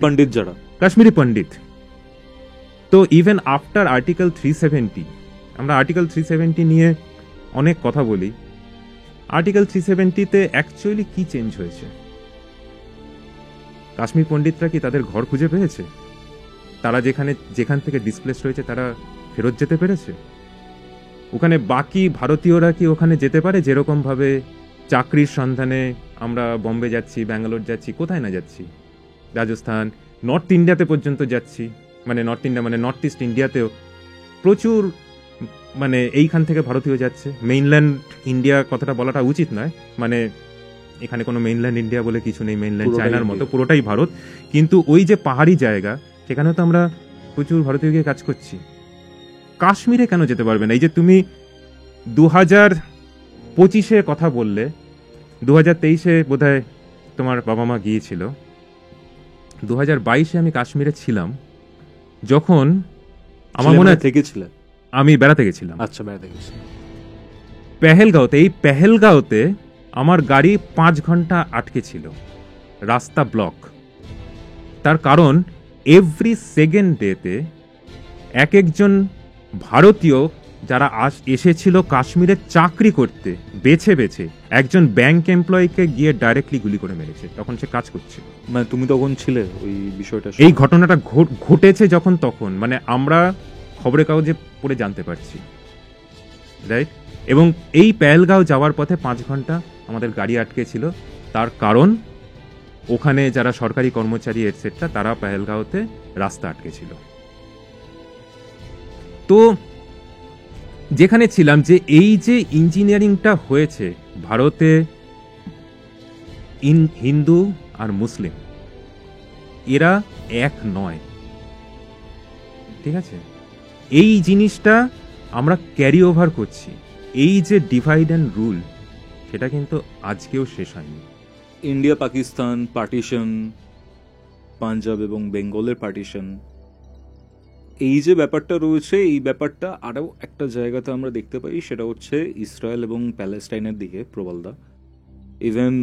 পণ্ডিত, যারা কাশ্মীরি পণ্ডিত, তো ইভেন আফটার আর্টিকেল 370, আমরা আর্টিকেল 370 নিয়ে অনেক কথা বলি। আর্টিকেল 370-তে অ্যাকচুয়ালি কি চেঞ্জ হয়েছে? কাশ্মীর পণ্ডিতরা কি তাদের ঘর খুঁজে পেয়েছে? তারা যেখান থেকে ডিসপ্লেস হয়েছে তারা ফেরত যেতে পেরেছে? ওখানে বাকি ভারতীয়রা কি ওখানে যেতে পারে? যেরকম ভাবে চাকরির সন্ধানে আমরা বম্বে যাচ্ছি, ব্যাঙ্গালোর যাচ্ছি, কোথায় না যাচ্ছি, রাজস্থান, নর্থ ইন্ডিয়াতে পর্যন্ত যাচ্ছি, মানে নর্থ ইন্ডিয়া মানে নর্থ ইস্ট ইন্ডিয়াতেও প্রচুর, মানে এইখান থেকে ভারতীয় যাচ্ছে। মেইনল্যান্ড ইন্ডিয়া কথাটা বলাটা উচিত নয়, মানে এখানে কোনো মেইনল্যান্ড ইন্ডিয়া বলে কিছু নেই, মেইনল্যান্ড চায়নার মতো পুরোটাই ভারত। কিন্তু ওই যে পাহাড়ি জায়গা, সেখানেও তো আমরা প্রচুর ভারতীয় গিয়ে কাজ করছি। কাশ্মীরে কেন যেতে পারবে না? এই যে তুমি 2025-এ কথা বললে, 2023-এ বোধহয় তোমার বাবা মা গিয়েছিল, 2022-এ আমি কাশ্মীরে ছিলাম, যখন আমার মনে হয় থেকেছিলেন? আমি বেড়াতে গেছিলাম আচ্ছা, বেড়াতে গেছিলেন। পেহেলগাঁওতে। এই পেহেলগাঁওতে আমার গাড়ি 5 ঘন্টা আটকে ছিল, রাস্তা ব্লক। তার কারণ এভরি সেকেন্ড ডেতে এক একজন ভারতীয় যারা এসেছিল কাশ্মীরে চাকরি করতে, বেছে বেছে একজন ব্যাংক এমপ্লয়িকে গিয়ে ডাইরেক্টলি গুলি করে মেরেছে, তখন সে কাজ করছিল। মানে তুমি তখন ছিলে ওই বিষয়টা? এই ঘটনাটা ঘটেছে যখন, তখন মানে আমরা খবরের কাগজে পড়ে জানতে পারছি, রাইট? এবং এই পেহেলগাঁও যাওয়ার পথে 5 ঘন্টা আমাদের গাড়ি আটকে ছিল। তার কারণ ওখানে যারা সরকারি কর্মচারী এটসেট্রা তারা পেহেলগাঁওতে রাস্তা আটকে ছিল। তো যেখানে ছিলাম, যে এই যে ইঞ্জিনিয়ারিংটা হয়েছে ভারতে, হিন্দু আর মুসলিম এরা এক নয়, ঠিক আছে? এই জিনিসটা আমরা ক্যারি ওভার করছি। এই যে ডিভাইড অ্যান্ড রুল, সেটা কিন্তু আজকেও শেষ হয়নি। ইন্ডিয়া পাকিস্তান পার্টিশন, পাঞ্জাব এবং বেঙ্গলের পার্টিশন, এই যে ব্যাপারটা রয়েছে, এই ব্যাপারটা আরও একটা জায়গাতে আমরা দেখতে পাই, সেটা হচ্ছে ইসরায়েল এবং প্যালেস্টাইনের দিকে। প্রবলদা, ইভেন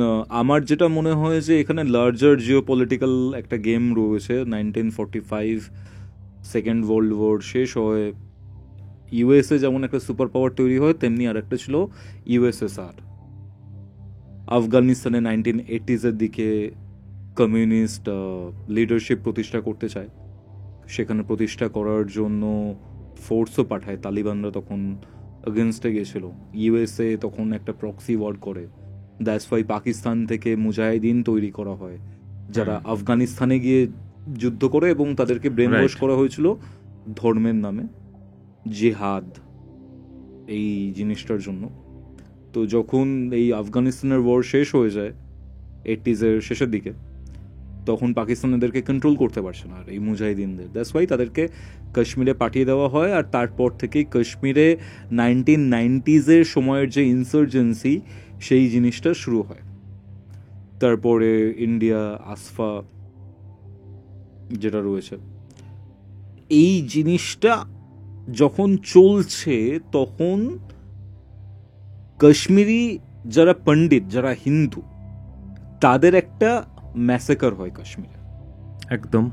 আমার যেটা মনে হয় যে এখানে লার্জার জিও পলিটিক্যাল একটা গেম রয়েছে। 1945 সেকেন্ড ওয়ার্ল্ড ওয়ার শেষ হয়, ইউএসএ যেমন একটা সুপার পাওয়ার তৈরি হয়, তেমনি আর একটা ছিল ইউএসএসআর। আফগানিস্তানে 1980s-এর দিকে কমিউনিস্ট লিডারশিপ প্রতিষ্ঠা করতে চায়, সেখানে প্রতিষ্ঠা করার জন্য ফোর্সও পাঠায়। তালিবানরা তখন এগেনস্টে গেছিল, ইউএসএ তখন একটা প্রক্সি ওয়ার করে। দ্যাটস ওয়াই পাকিস্তান থেকে মুজাহিদিন তৈরি করা হয়, যারা আফগানিস্তানে গিয়ে যুদ্ধ করে, এবং তাদেরকে ব্রেন ওয়াশ করা হয়েছিল ধর্মের নামে, জিহাদ, এই জিনিসটার জন্য। তো যখন এই আফগানিস্তানের ওয়ার শেষ হয়ে যায় 80s-এর শেষের দিকে, তখন পাকিস্তান এদেরকে কন্ট্রোল করতে পারছে না আর এই মুজাহিদিনদের। দ্যাটস ওয়াই তাদেরকে কাশ্মীরে পাঠিয়ে দেওয়া হয়। আর তারপর থেকেই কাশ্মীরে 1990s-এর সময়ের যে ইনসার্জেন্সি, সেই জিনিসটা শুরু হয়। তারপরে ইন্ডিয়া আসফা যেটা রয়েছে, এই জিনিসটা যখন চলছে, তখন কাশ্মীরি যারা পণ্ডিত, যারা হিন্দু, তাদের একটা ম্যাসেকার হয় কাশ্মীরে। একদম।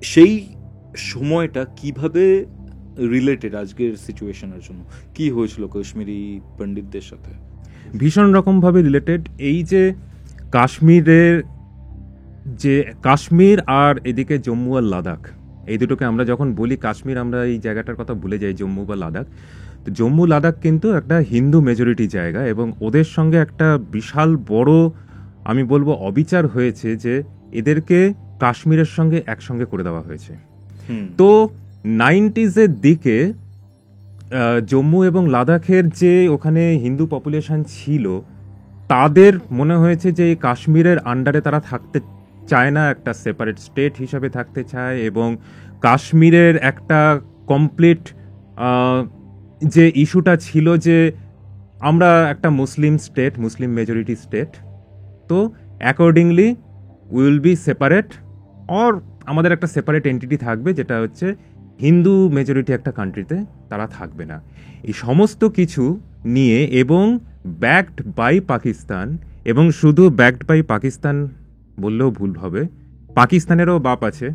সেই সময়টা কিভাবে রিলেটেড আজকের সিচুয়েশনের জন্য? কি হয়েছিল কাশ্মীরি পণ্ডিতদের সাথে? ভীষণ রকমভাবে রিলেটেড। এই যে কাশ্মীরের, যে কাশ্মীর আর এদিকে জম্মু আর লাদাখ, এই দুটোকে আমরা যখন বলি কাশ্মীর, আমরা এই জায়গাটার কথা ভুলে যাই, জম্মু বা লাদাখ। তো জম্মু লাদাখ কিন্তু একটা হিন্দু মেজরিটি জায়গা, এবং ওদের সঙ্গে একটা বিশাল বড়, আমি বলবো, অবিচার হয়েছে যে এদেরকে কাশ্মীরের সঙ্গে একসঙ্গে করে দেওয়া হয়েছে। তো 90s-এর দিকে জম্মু এবং লাদাখের যে ওখানে হিন্দু পপুলেশন ছিল, তাদের মনে হয়েছে যে এই কাশ্মীরের আন্ডারে তারা থাকতে চায় না, একটা সেপারেট স্টেট হিসাবে থাকতে চায়, এবং কাশ্মীরের একটা কমপ্লিট যে ইস্যুটা ছিল যে আমরা একটা মুসলিম স্টেট, মুসলিম মেজরিটি স্টেট, তো accordingly will be separate, or আমাদের একটা সেপারেট এন্টিটি থাকবে, যেটা হচ্ছে হিন্দু মেজরিটি একটা কান্ট্রিতে তারা থাকবে না। এই সমস্ত কিছু নিয়ে, এবং ব্যাকড বাই পাকিস্তান, এবং শুধু ব্যাকড বাই পাকিস্তান বললেও ভুল হবে, পাকিস্তানেরও বাপ আছে,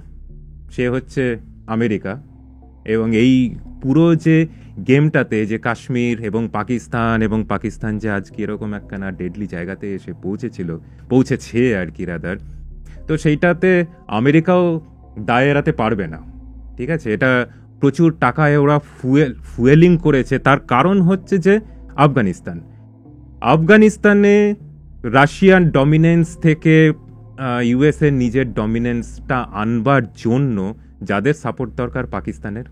সে হচ্ছে আমেরিকা। এবং এই পুরো যে গেমটাতে যে কাশ্মীর এবং পাকিস্তান যে আজকে এরকম একখানা ডেডলি জায়গাতে এসে পৌঁছেছে আর কি রাদার, তো সেইটাতে আমেরিকাও দায় এড়াতে পারবে না, ঠিক আছে? এটা প্রচুর টাকায় ওরা ফুয়েলিং করেছে। তার কারণ হচ্ছে যে আফগানিস্তানে রাশিয়ান ডমিনেন্স থেকে ইউএসএ নিজের ডমিনেন্সটা আনবার জন্য যাদের সাপোর্ট দরকার পাকিস্তানের,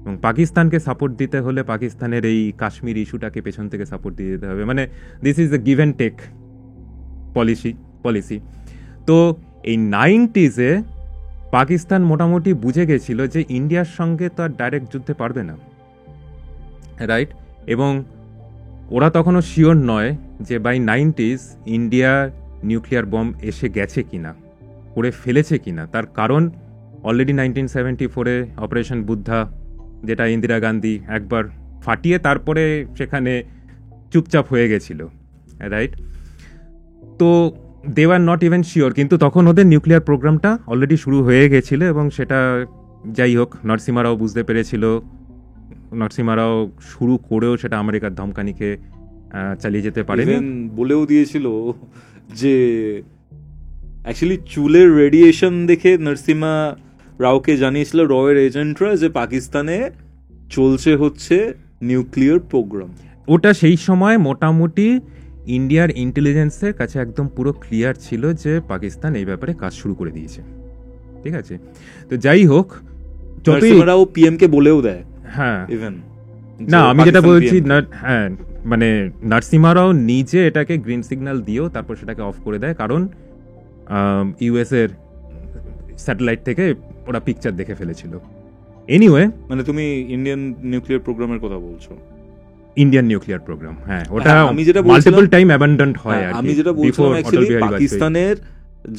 এবং পাকিস্তানকে সাপোর্ট দিতে হলে পাকিস্তানের এই কাশ্মীর ইস্যুটাকে পেছন থেকে সাপোর্ট দিয়ে দিতে হবে। মানে this is a give and take policy. তো এই 90s-এ পাকিস্তান মোটামুটি বুঝে গেছিল যে ইন্ডিয়ার সঙ্গে তো আর ডাইরেক্ট যুদ্ধে পারবে না, রাইট? এবং ওরা তখনও শিওর নয় যে by 90s India nuclear bomb এসে গেছে কিনা, করে ফেলেছে কিনা। তার কারণ অলরেডি 1974-এ অপারেশন বুদ্ধা, যেটা ইন্দিরা গান্ধী একবার ফাটিয়ে তারপরে সেখানে চুপচাপ হয়ে গেছিল, রাইট? তো দে আর নট ইভেন শিওর, কিন্তু তখন ওদের নিউক্লিয়ার প্রোগ্রামটা অলরেডি শুরু হয়ে গেছিল এবং সেটা যাই হোক নরসিমা রাও বুঝতে পেরেছিল। নরসিমা রাও শুরু করেও সেটা আমেরিকার ধমকানিকে চালিয়ে যেতে পারেনি। Even বলেও দিয়েছিল যে অ্যাকচুয়ালি চুলের রেডিয়েশন দেখে নরসিমা রাওকে জানিয়েছিল রয়ের এজেন্টরা যে পাকিস্তানে চলছে হচ্ছে নিউক্লিয়ার প্রোগ্রাম। ওটা সেই সময় মোটামুটি ইন্ডিয়ার ইন্টেলিজেন্সের কাছে একদম পুরো ক্লিয়ার ছিল যে পাকিস্তান এই ব্যাপারে কাজ শুরু করে দিয়েছে, ঠিক আছে? তো যাই হোক, নরসিমা রাও পিএম কে বলেও দেয়। হ্যাঁ, ইভেন না আমি যেটা বলছি হ্যাঁ, মানে নরসিমা রাও নিজে এটাকে গ্রিন সিগন্যাল দিয়েও তারপর সেটাকে অফ করে দেয়, কারণ ইউএস এর স্যাটেলাইট থেকে ওরা পিকচার দেখে ফেলেছিল। এনিওয়ে, মানে তুমি ইন্ডিয়ান নিউক্লিয়ার প্রোগ্রামের কথা বলছো? ইন্ডিয়ান নিউক্লিয়ার প্রোগ্রাম, হ্যাঁ, ওটা আমি যেটা মাল্টিপল টাইম অ্যাবান্ডন্ট হয়। আমি যেটা বলছিলাম অ্যাকচুয়ালি পাকিস্তানের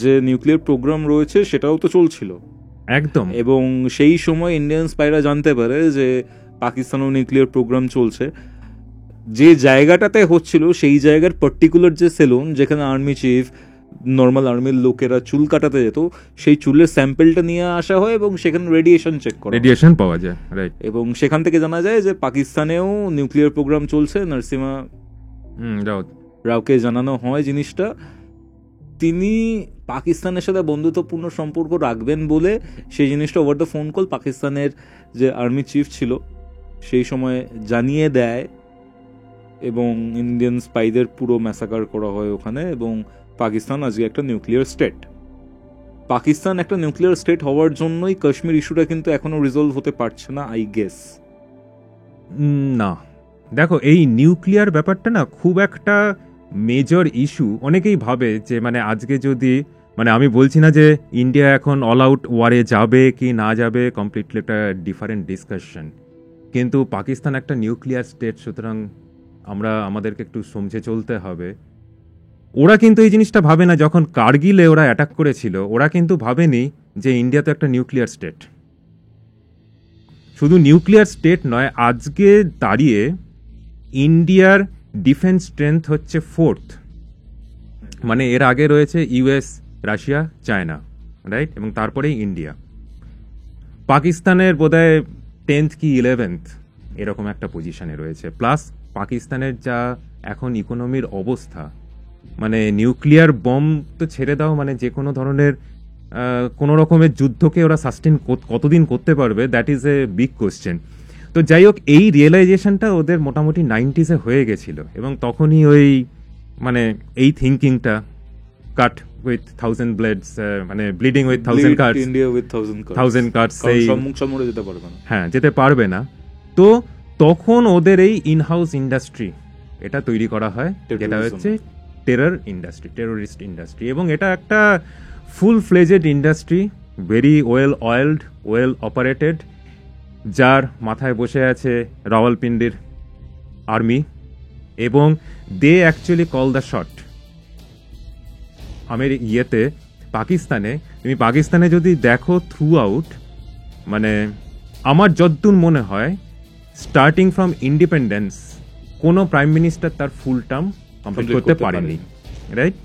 যে নিউক্লিয়ার প্রোগ্রাম রয়েছে সেটাও তো চলছিল একদম। এবং সেই সময় ইন্ডিয়ান স্পাইরা জানতে পারে যে পাকিস্তানেও নিউক্লিয়ার প্রোগ্রাম চলছে। যে জায়গাটাতে হচ্ছিল সেই জায়গার পার্টিকুলার যে সেলুন যেখানে আর্মি চিফ, নর্মাল আর্মির লোকেরা চুল কাটাতে যেত, সেই চুলের স্যাম্পেলটা নিয়ে আসা হয় এবং সেখানে রেডিয়েশন চেক করা, রেডিয়েশন পাওয়া যায়, রাইট? এবং সেখান থেকে জানা যায় যে পাকিস্তানেও নিউক্লিয়ার প্রোগ্রাম চলছে। নরসিমা রাওকে জানানো হয় জিনিসটা। তিনি পাকিস্তানের সাথে বন্ধুত্বপূর্ণ সম্পর্ক রাখবেন বলে সেই জিনিসটা ওভার দ্য ফোন কল পাকিস্তানের যে আর্মি চিফ ছিল সেই সময় জানিয়ে দেয় এবং ইন্ডিয়ান স্পাইদের পুরো ম্যাসাকার করা হয় ওখানে। এবং পাকিস্তান আজকে একটা নিউক্লিয়ার স্টেট। পাকিস্তান একটা নিউক্লিয়ার স্টেট হওয়ার জন্যই কাশ্মীর ইস্যুটা কিন্তু এখনো রিজলভ হতে পারছে না, আই গেস। না, দেখো এই নিউক্লিয়ার ব্যাপারটা না খুব একটা মেজর ইস্যু। অনেকেই ভাবে যে মানে আজকে যদি, মানে আমি বলছি না যে ইন্ডিয়া এখন অল আউট ওয়ারে যাবে কি না যাবে, কমপ্লিটলি একটা ডিফারেন্ট ডিসকাশন, কিন্তু পাকিস্তান একটা নিউক্লিয়ার স্টেট, সুতরাং আমাদেরকে একটু সমঝে চলতে হবে। ওরা কিন্তু এই জিনিসটা ভাবে না। যখন কার্গিলে ওরা অ্যাটাক করেছিল, ওরা কিন্তু ভাবেনি যে ইন্ডিয়া তো একটা নিউক্লিয়ার স্টেট। শুধু নিউক্লিয়ার স্টেট নয়, আজকে দাঁড়িয়ে ইন্ডিয়ার ডিফেন্স স্ট্রেংথ হচ্ছে 4th, মানে এর আগে রয়েছে ইউএস, রাশিয়া, চায়না, রাইট? এবং তারপরেই ইন্ডিয়া। পাকিস্তানের বোধহয় 10th কি 11th এরকম একটা পজিশনে রয়েছে। প্লাস পাকিস্তানের যা এখন ইকোনমির অবস্থা, মানে নিউক্লিয়ার বম্ব তো ছেড়ে দাও, মানে যে কোনো ধরনের কোনো রকমের যুদ্ধকে ওরা সাস্টেন কতদিন করতে পারবে, that is a big question. তো যাই হোক, এই রিয়েলাইজেশনটা ওদের মোটামুটি 90s হয়ে গেছিল এবং তখনই ওই মানে এই থিঙ্কিংটা কাট উইথ 1000 ব্লেডস, মানে bleeding with 1000 Katz, India with 1000 Katz, সেই সম্মুখ সমরে যেতে পারবে না। হ্যাঁ, যেতে পারবে না। তো তখন ওদের এই ইনহাউস ইন্ডাস্ট্রি এটা তৈরি করা হয়, যেটা হচ্ছে টেররিস্ট ইন্ডাস্ট্রি। এবং এটা একটা full fledged industry, very well oiled, well operated, যার মাথায় বসে আছে রাওয়ালপিন্ডির আর্মি, এবং they actually call the shot. তুমি পাকিস্তানে যদি দেখো থ্রু আউট, মানে আমার যতদূর মনে হয় স্টার্টিং ফ্রম ইন্ডিপেন্ডেন্স কোনো প্রাইম মিনিস্টার তার ফুল টার্ম কমপ্লিট করতে পারেনি, রাইট?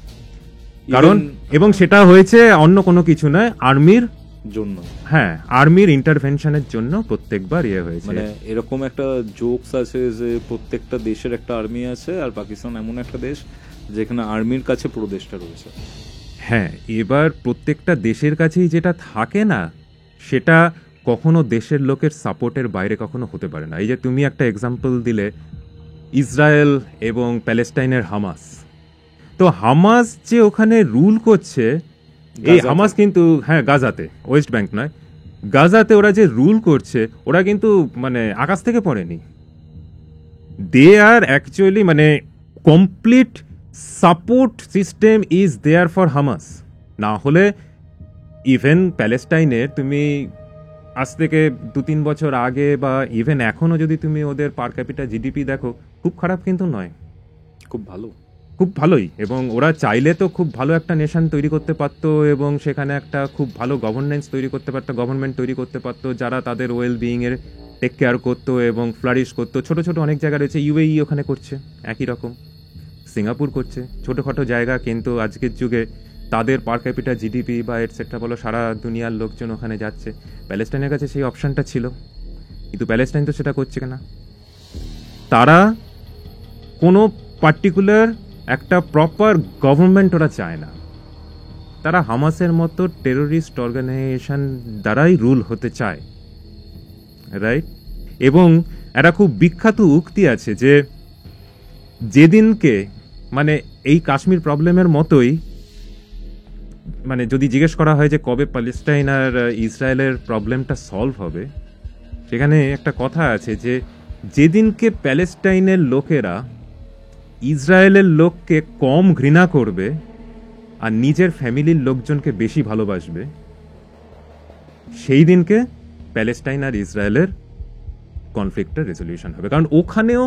কারণ এবং সেটা হয়েছে অন্য কোনো কিছু নয়, আর্মির জন্য। হ্যাঁ, আর্মির ইন্টারভেনশনের জন্য প্রত্যেকবার হয়েছে। মানে এরকম একটা জোকস আছে যে প্রত্যেকটা দেশের একটা আর্মি আছে, আর পাকিস্তান এমন একটা দেশ যেখানে আর্মির কাছে পুরো দেশটা রয়েছে। হ্যাঁ, এবার প্রত্যেকটা দেশের কাছেই যেটা থাকে না, সেটা কখনো দেশের লোকের সাপোর্টের বাইরে কখনো হতে পারে না। এই যে তুমি একটা এক্সাম্পল দিলে ইসরায়েল এবং প্যালেস্টাইনের হামাস, তো হামাস যে ওখানে রুল করছে, এই হামাস কিন্তু হ্যাঁ গাজাতে, ওয়েস্ট ব্যাংক নয়, গাজাতে ওরা যে রুল করছে, ওরা কিন্তু মানে আকাশ থেকে পড়েনি। দে আর অ্যাকচুয়ালি মানে complete support system is there for Hamas. না হলে ইভেন প্যালেস্টাইনের তুমি আজ থেকে 2-3 বছর আগে বা ইভেন এখনো যদি তুমি ওদের পার ক্যাপিটা জিডিপি দেখো, খুব খারাপ কিন্তু নয়, খুব ভালো। খুব ভালোই। এবং ওরা চাইলে তো খুব ভালো একটা নেশন তৈরি করতে পারতো এবং সেখানে একটা খুব ভালো গভর্নেন্স তৈরি করতে পারতো, গভর্নমেন্ট তৈরি করতে পারতো যারা তাদের ওয়েল বিইং এর টেক কেয়ার করতো এবং ফ্লারিশ করতো। ছোট ছোট অনেক জায়গা রয়েছে, ইউএই ওখানে করছে একই রকম, সিঙ্গাপুর করছে ছোটোখাটো জায়গা, কিন্তু আজকের যুগে তাদের পার ক্যাপিটা জিডিপি বা এটসেট্রা বলো, সারা দুনিয়ার লোকজন ওখানে যাচ্ছে। প্যালেস্টাইনের কাছে সেই অপশানটা ছিল, কিন্তু প্যালেস্টাইন তো সেটা করছে না। তারা কোনো পার্টিকুলার একটা প্রপার গভর্নমেন্ট ওরা চায় না, তারা হামাসের মতো টেরোরিস্ট অর্গানাইজেশন দ্বারাই রুল হতে চায়, রাইট? এবং একটা খুব বিখ্যাত উক্তি আছে যে যেদিনকে মানে এই কাশ্মীর প্রবলেমের মতোই, মানে যদি জিজ্ঞেস করা হয় যে কবে প্যালেস্টাইন আর ইসরায়েলের প্রবলেমটা সলভ হবে, সেখানে একটা কথা আছে যে যেদিনকে প্যালেস্টাইনের লোকেরা ইসরায়েলের লোককে কম ঘৃণা করবে আর নিজের ফ্যামিলির লোকজনকে বেশি ভালোবাসবে, সেই দিনকে প্যালেস্টাইন আর ইসরায়েলের কনফ্লিক্টের রেজলিউশন হবে। কারণ ওখানেও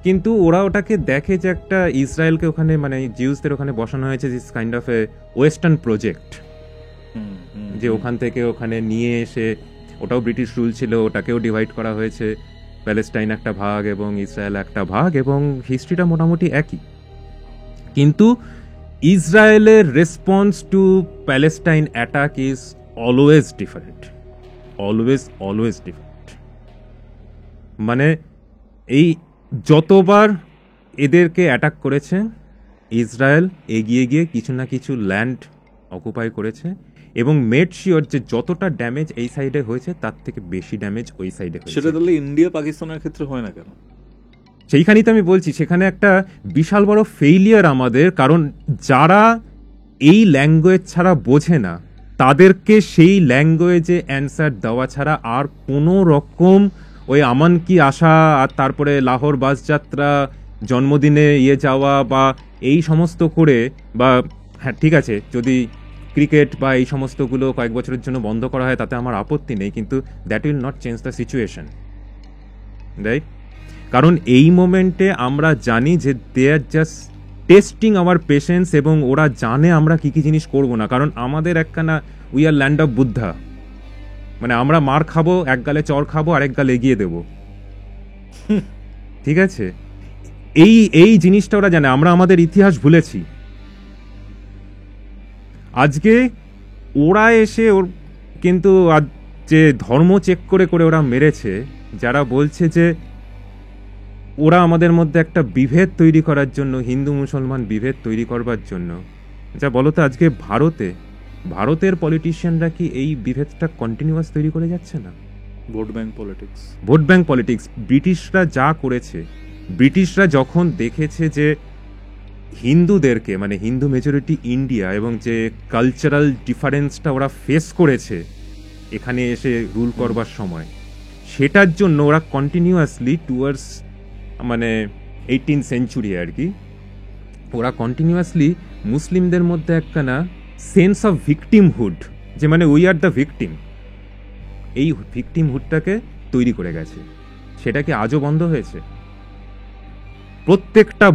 কিন্তু ওরা ওটাকে দেখে যে একটা ইসরায়েলকে ওখানে মানে জিউসদের ওখানে বসানো হয়েছে this kind of A western project, যে ওখান থেকে ওখানে নিয়ে এসে, ওটাও ব্রিটিশ রুল ছিল, ওটাকেও ডিভাইড করা হয়েছে, প্যালেস্টাইন একটা ভাগ এবং ইসরায়েল একটা ভাগ, এবং হিস্ট্রিটা মোটামুটি একই। কিন্তু ইসরায়েলের response to Palestine attack is always different, always different. মানে এই যতবার এদেরকে অ্যাটাক করেছে, ইসরায়েল এগিয়ে গিয়ে কিছু না কিছু ল্যান্ড অকুপাই করেছে এবং মেড শিওর যে যতটা ড্যামেজ এই সাইডে হয়েছে তার থেকে বেশি ড্যামেজ ওই সাইডে হয়েছে। সেটা তাহলে ইন্ডিয়া পাকিস্তানের ক্ষেত্রে হয় না কেন? সেইখানেই তো আমি বলছি, সেখানে একটা বিশাল বড় ফেইলিয়ার আমাদের, কারণ যারা এই ল্যাঙ্গুয়েজ ছাড়া বোঝে না তাদেরকে সেই ল্যাঙ্গুয়েজে অ্যান্সার দেওয়া ছাড়া আর কোনো রকম ওই আমান কি আশা আর তারপরে লাহোর বাস যাত্রা, জন্মদিনে যাওয়া বা এই সমস্ত করে, বা হ্যাঁ ঠিক আছে যদি ক্রিকেট বা এই সমস্তগুলো কয়েক বছরের জন্য বন্ধ করা হয় তাতে আমার আপত্তি নেই, কিন্তু that will not change the situation, right? কারণ এই মোমেন্টে আমরা জানি যে they R just testing hour patience, এবং ওরা জানে আমরা কি কি জিনিস করবো না। কারণ আমাদের একখানা we are land of Buddha, মানে আমরা মার খাবো, এক গালে চর খাবো, আরেক গালে এগিয়ে দেবো, ঠিক আছে? এই জিনিসটা ওরা জানে, আমরা আমাদের ইতিহাস ভুলেছি। আজকে ওরা এসে ওর কিন্তু যে ধর্ম চেক করে করে ওরা মেরেছে, যারা বলছে যে ওরা আমাদের মধ্যে একটা বিভেদ তৈরি করার জন্য, হিন্দু মুসলমান বিভেদ তৈরি করবার জন্য, যা বলতো আজকে ভারতের পলিটিশিয়ানরা কি এই বিভেদটা কন্টিনিউয়াস তৈরি করে যাচ্ছে না? Vote bank politics. ব্রিটিশরা যা করেছে, ব্রিটিশরা যখন দেখেছে যে হিন্দুদেরকে, মানে হিন্দু মেজরিটি ইন্ডিয়া, এবং যে কালচারাল ডিফারেন্সটা ওরা ফেস করেছে এখানে এসে রুল করবার সময়, সেটার জন্য ওরা কন্টিনিউয়াসলি টুয়ার্ডস মানে 18th সেঞ্চুরি আর কি, ওরা কন্টিনিউয়াসলি মুসলিমদের মধ্যে একখানা সেন্স অফ ভিকটিমহুড, যে মানে উই আর দ্য ভিকটিম, এই ভিকটিমহুডটাকে তৈরি করে গেছে। সেটা কি আজও বন্ধ হয়েছে? প্রত্যেকটা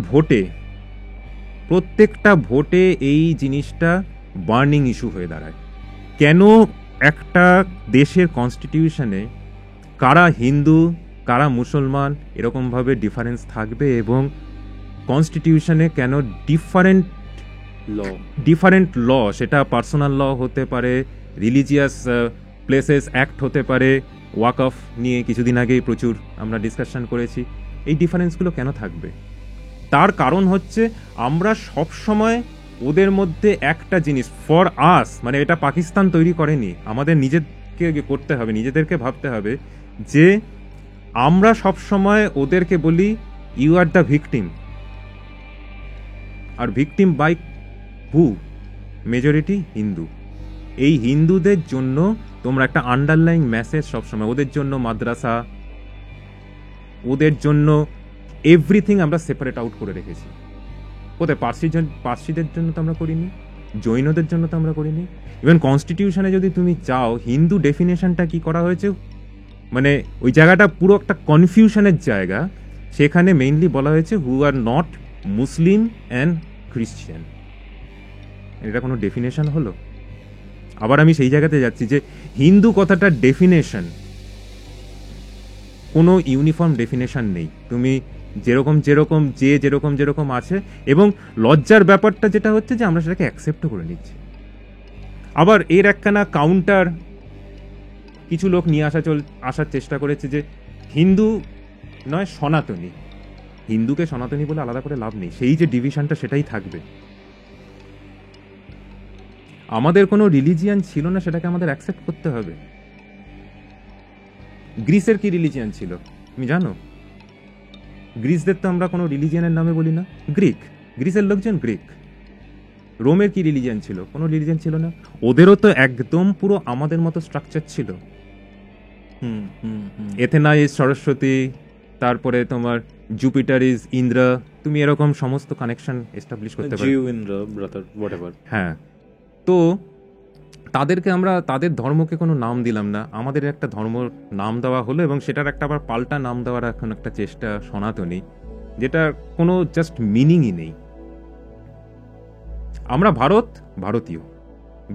ভোটে এই জিনিসটা বার্নিং ইস্যু হয়ে দাঁড়ায়। কেন একটা দেশের কনস্টিটিউশনে কারা হিন্দু কারা মুসলমান এরকমভাবে ডিফারেন্স থাকবে, এবং কনস্টিটিউশনে কেন ডিফারেন্ট ল, সেটা পার্সোনাল ল হতে পারে, রিলিজিয়াস প্লেসেস অ্যাক্ট হতে পারে, ওয়াক অফ নিয়ে কিছুদিন আগেই প্রচুর আমরা ডিসকাশন করেছি, এই ডিফারেন্সগুলো কেন থাকবে? তার কারণ হচ্ছে আমরা সব সময় ওদের মধ্যে একটা জিনিস ফর আস, মানে এটা পাকিস্তান তৈরি করেনি, আমাদের নিজেদেরকে করতে হবে, নিজেদেরকে ভাবতে হবে যে আমরা সব সময় ওদেরকে বলি ইউ আর দ্য ভিকটিম, আর victim by who? Majority Hindu. এই হিন্দুদের জন্য তোমরা একটা আন্ডারলাইং মেসেজ সবসময়, ওদের জন্য মাদ্রাসা, ওদের জন্য এভরিথিং আমরা সেপারেট আউট করে রেখেছি। কোথায় পার্সিদের জন্য তো আমরা করিনি, জৈনদের জন্য তো আমরা করিনি। ইভেন কনস্টিটিউশনে যদি তুমি চাও, হিন্দু ডেফিনেশনটা কি করা হয়েছে, মানে ওই জায়গাটা পুরো একটা কনফিউশনের জায়গা। সেখানে মেইনলি বলা হয়েছে who are not Muslim and Christian. এটা কোনো ডেফিনেশন হলো? আবার আমি সেই জায়গাতে যাচ্ছি যে হিন্দু কথাটার ডেফিনেশন, কোনো ইউনিফর্ম ডেফিনেশন নেই। তুমি যেরকম যেরকম আছে, এবং লজ্জার ব্যাপারটা যেটা হচ্ছে যে আমরা সেটাকে অ্যাকসেপ্টও করে নিচ্ছি। আবার এর একখানা কাউন্টার কিছু লোক নিয়ে আসার চেষ্টা করেছে যে হিন্দু নয় সনাতনী। হিন্দুকে সনাতনী বলে আলাদা করে লাভ নেই, সেই যে ডিভিশনটা সেটাই থাকবে। আমাদের কোনো রিলিজিয়ান ছিল না, সেটাকে আমাদের অ্যাকসেপ্ট করতে হবে। গ্রিসের কি রিলিজিয়ান ছিল তুমি জানো? গ্রিসদের তো আমরা কোনো রিলিজিয়ানের নামে বলি না, গ্রিসের লোকজন গ্রিক। রোমের কি রিলিজিয়ান ছিল? কোনো রিলিজিয়ান ছিল না। ওদেরও তো একদম পুরো আমাদের মতো স্ট্রাকচার ছিল। এথেনা ইজ সরস্বতী, তারপরে তোমার জুপিটার ইজ ইন্দ্র, তুমি এরকম সমস্ত কানেকশন এস্টাবলিশ করতে পারো। হ্যাঁ, তো তাদেরকে আমরা তাদের ধর্মকে কোনো নাম দিলাম না, আমাদের একটা ধর্ম নাম দেওয়া হলো, এবং সেটার একটা আবার পাল্টা নাম দেওয়ার এখন একটা চেষ্টা সনাতনী, যেটা কোনো জাস্ট মিনিংই নেই। আমরা ভারতীয়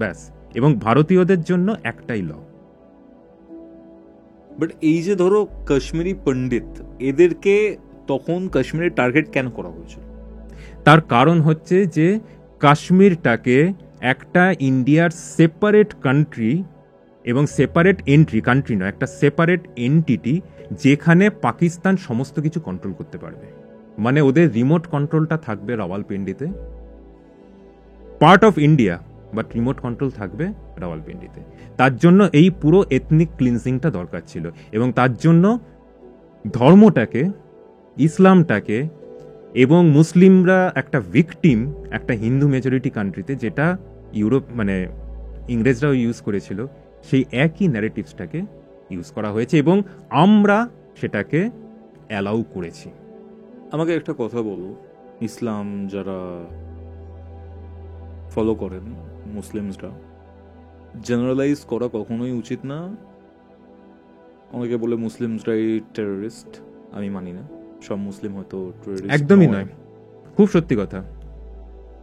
ব্যাস, এবং ভারতীয়দের জন্য একটাই ল। বাট এই যে ধরো কাশ্মীরি পণ্ডিত, এদেরকে তখন কাশ্মীরের টার্গেট কেন করা হয়েছিল? তার কারণ হচ্ছে যে কাশ্মীরটাকে একটা ইন্ডিয়ার সেপারেট কান্ট্রি, এবং সেপারেট এন্ট্রি, কান্ট্রি নয়, একটা সেপারেট এন্টিটি, যেখানে পাকিস্তান সমস্ত কিছু কন্ট্রোল করতে পারবে। মানে ওদের রিমোট কন্ট্রোলটা থাকবে রাওয়ালপিন্ডিতে, part of India, but remote control থাকবে রাওয়ালপিন্ডিতে। তার জন্য এই পুরো এথনিক ক্লিনজিংটা দরকার ছিল, এবং তার জন্য ধর্মটাকে, ইসলামটাকে, এবং মুসলিমরা একটা ভিকটিম একটা হিন্দু মেজরিটি কান্ট্রিতে, যেটা ইউরোপ মানে ইংরেজরাও ইউজ করেছিল, সেই একই ন্যারেটিভসটাকে ইউজ করা হয়েছে, এবং আমরা সেটাকে অ্যালাউ করেছি। আমাকে একটা কথা বলো, ইসলাম যারা ফলো করেন মুসলিমসরা, জেনারেলাইজ করা কখনোই উচিত না। অনেকে বলে মুসলিমসরাই টেররিস্ট, আমি মানি না, সব মুসলিম হয়তো টেররিস্ট একদমই নয়, খুব সত্যি কথা।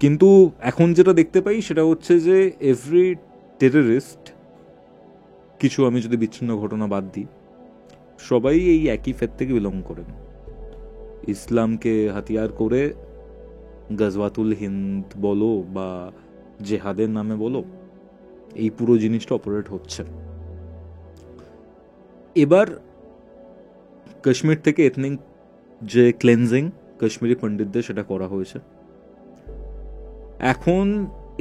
কিন্তু এখন যেটা দেখতে পাই সেটা হচ্ছে যে এভরি টেররিস্ট, কিছু আমি যদি বিচ্ছিন্ন ঘটনা বাদ দিই, সবাই এই একই ফেথ থেকে বিলং করেন। ইসলামকে হাতিয়ার করে গজওয়াতুল হিন্দ বলো বা জেহাদের নামে বলো, এই পুরো জিনিসটা অপারেট হচ্ছে। এবার কাশ্মীর থেকে এথনিক যে ক্লেনজিং কাশ্মীরি পণ্ডিতদের, সেটা করা হয়েছে। এখন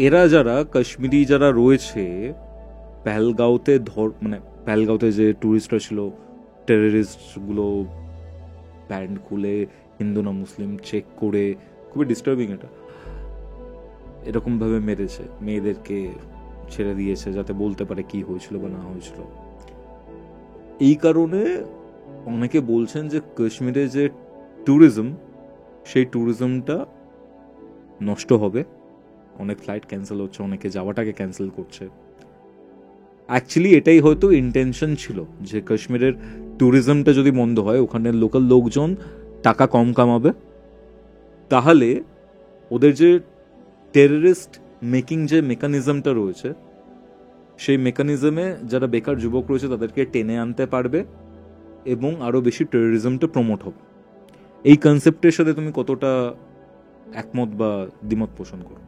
এরা যারা কাশ্মীরি যারা রয়েছে পেহেলগাঁওতে, মানে পেহেলগাঁওতে যে ট্যুরিস্টরা ছিল, টেররিস্টগুলো ব্যান্ড খুলে হিন্দু না মুসলিম চেক করে, খুবই ডিস্টার্বিং এটা, এরকমভাবে মেরেছে, মেয়েদেরকে ছেড়ে দিয়েছে যাতে বলতে পারে কি হয়েছিল বা না হয়েছিল। এই কারণে অনেকে বলছেন যে কাশ্মীরে যে ট্যুরিজম, সেই ট্যুরিজমটা নষ্ট হবে। অনেক ফ্লাইট ক্যান্সেল হচ্ছে, অনেকে যাওয়াটাকে ক্যান্সেল করছে। অ্যাকচুয়ালি এটাই হয়তো ইন্টেনশন ছিল, যে কাশ্মীরের ট্যুরিজমটা যদি বন্ধ হয়, ওখানে লোকাল লোকজন টাকা কম কামাবে, তাহলে ওদের যে টেররিস্ট মেকিং যে মেকানিজমটা রয়েছে, সেই মেকানিজমে যারা বেকার যুবক রয়েছে তাদেরকে টেনে আনতে পারবে, এবং আরো বেশি টেররিজমটা প্রমোট হবে। এই কনসেপ্টের সাথে তুমি কতটা একমত বা দ্বিমত পোষণ করো?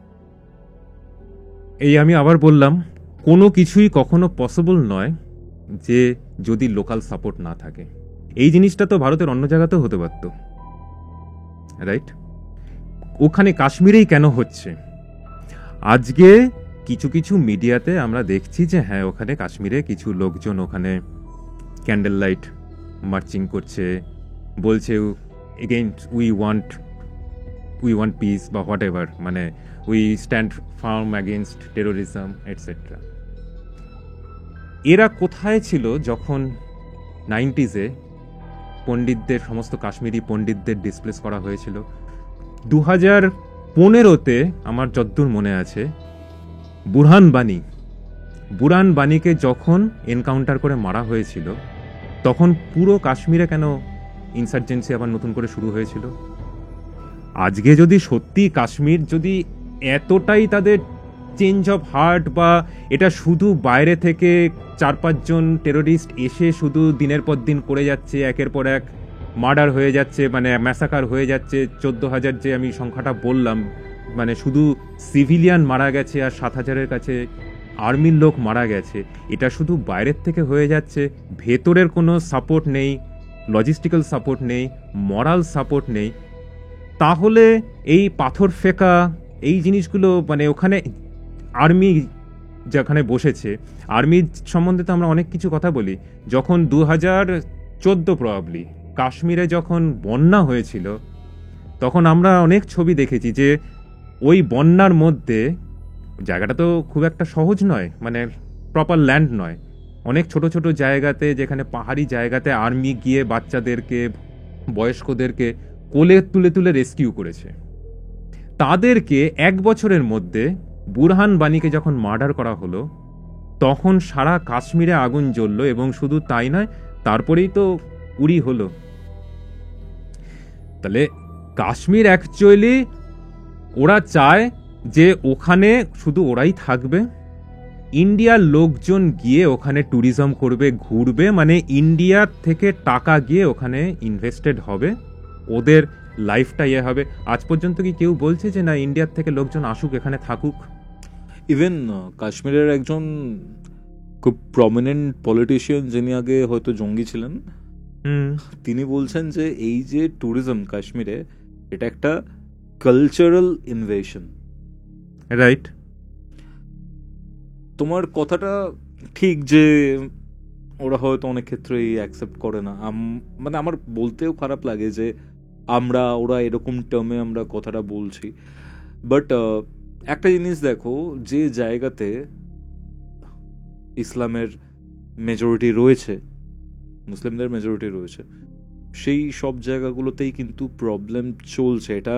এই আমি আবার বললাম, কোনো কিছুই কখনো পসিবল নয় যে যদি লোকাল সাপোর্ট না থাকে। এই জিনিসটা তো ভারতের অন্য জায়গাতেও হতে পারত, রাইট? ওখানে কাশ্মীরেই কেন হচ্ছে? আজকে কিছু কিছু মিডিয়াতে আমরা দেখছি যে হ্যাঁ, ওখানে কাশ্মীরে কিছু লোকজন ওখানে ক্যান্ডেল লাইট মার্চিং করছে, বলছে এগেইনস্ট উই ওয়ান্ট পিস বা হোয়াট এভার, মানে we stand farm against terrorism etcetera. এরা কোথায় ছিল যখন 90s পণ্ডিতদের, সমস্ত কাশ্মীরি পণ্ডিতদের ডিসপ্লেস করা হয়েছিল? 2015-তে আমার যদ্দূর মনে আছে, বুরহান বানিকে যখন এনকাউন্টার করে মারা হয়েছিল, তখন পুরো কাশ্মীরে কেন ইনসার্জেন্সি আবার নতুন করে শুরু হয়েছিল? আজকে যদি সত্যি কাশ্মীর যদি এতটাই তাদের চেঞ্জ অফ হার্ট, বা এটা শুধু বাইরে থেকে 4-5 জন টেরোরিস্ট এসে শুধু দিনের পর দিন করে যাচ্ছে, একের পর এক মার্ডার হয়ে যাচ্ছে, মানে ম্যাসাকার হয়ে যাচ্ছে, 14,000 যে আমি সংখ্যাটা বললাম, মানে শুধু সিভিলিয়ান মারা গেছে আর 7,000-এর কাছে আর্মির লোক মারা গেছে, এটা শুধু বাইরের থেকে হয়ে যাচ্ছে, ভেতরের কোনো সাপোর্ট নেই, লজিস্টিক্যাল সাপোর্ট নেই, মরাল সাপোর্ট নেই, তাহলে এই পাথর ফেকা এই জিনিসগুলো, মানে ওখানে আর্মি যেখানে বসেছে, আর্মির সম্বন্ধে তো আমরা অনেক কিছু কথা বলি। যখন 2014 প্রবাবলি কাশ্মীরে যখন বন্যা হয়েছিল, তখন আমরা অনেক ছবি দেখেছি যে ওই বন্যার মধ্যে, জায়গাটা তো খুব একটা সহজ নয়, মানে প্রপার ল্যান্ড নয়, অনেক ছোট ছোট জায়গাতে, যেখানে পাহাড়ি জায়গাতে আর্মি গিয়ে বাচ্চাদেরকে, বয়স্কদেরকে কোলে তুলে তুলে রেস্কিউ করেছে। তাদেরকে 1 বছরের মধ্যে বুরহান বানিকে যখন মার্ডার করা হলো, তখন সারা কাশ্মীরে আগুন জ্বললো, এবং শুধু তাই নয়, তারপরেই তো উড়ি হলো। তাহলে কাশ্মীর অ্যাকচুয়ালি ওরা চায় যে ওখানে শুধু ওরাই থাকবে, ইন্ডিয়ার লোকজন গিয়ে ওখানে ট্যুরিজম করবে, ঘুরবে, মানে ইন্ডিয়ার থেকে টাকা গিয়ে ওখানে ইনভেস্টেড হবে, ওদের লাইফটা ইয়ে হবে। আজ পর্যন্ত কি কেউ বলছে যে না, ইন্ডিয়ার থেকে লোকজন আসুক, এখানে থাকুক? ইভেন কাশ্মীরের একজন খুব প্রমিনেন্ট পলিটিশিয়ান, যিনি আগে হয়তো জঙ্গি ছিলেন, তিনি বলছেন যে এই যে ট্যুরিজম কাশ্মীরে, এটা একটা কালচারাল ইনভেশন। রাইট, তোমার কথাটা ঠিক যে ওরা হয়তো অনেক ক্ষেত্রেই অ্যাকসেপ্ট করে না। মানে আমার বলতেও খারাপ লাগে যে ওরা এরকম টার্মে আমরা কথাটা বলছি, বাট একটা জিনিস দেখো, যে জায়গাতে ইসলামের মেজরিটি রয়েছে, মুসলিমদের মেজরিটি রয়েছে, সেই সব জায়গাগুলোতেই কিন্তু প্রবলেম চলছে। এটা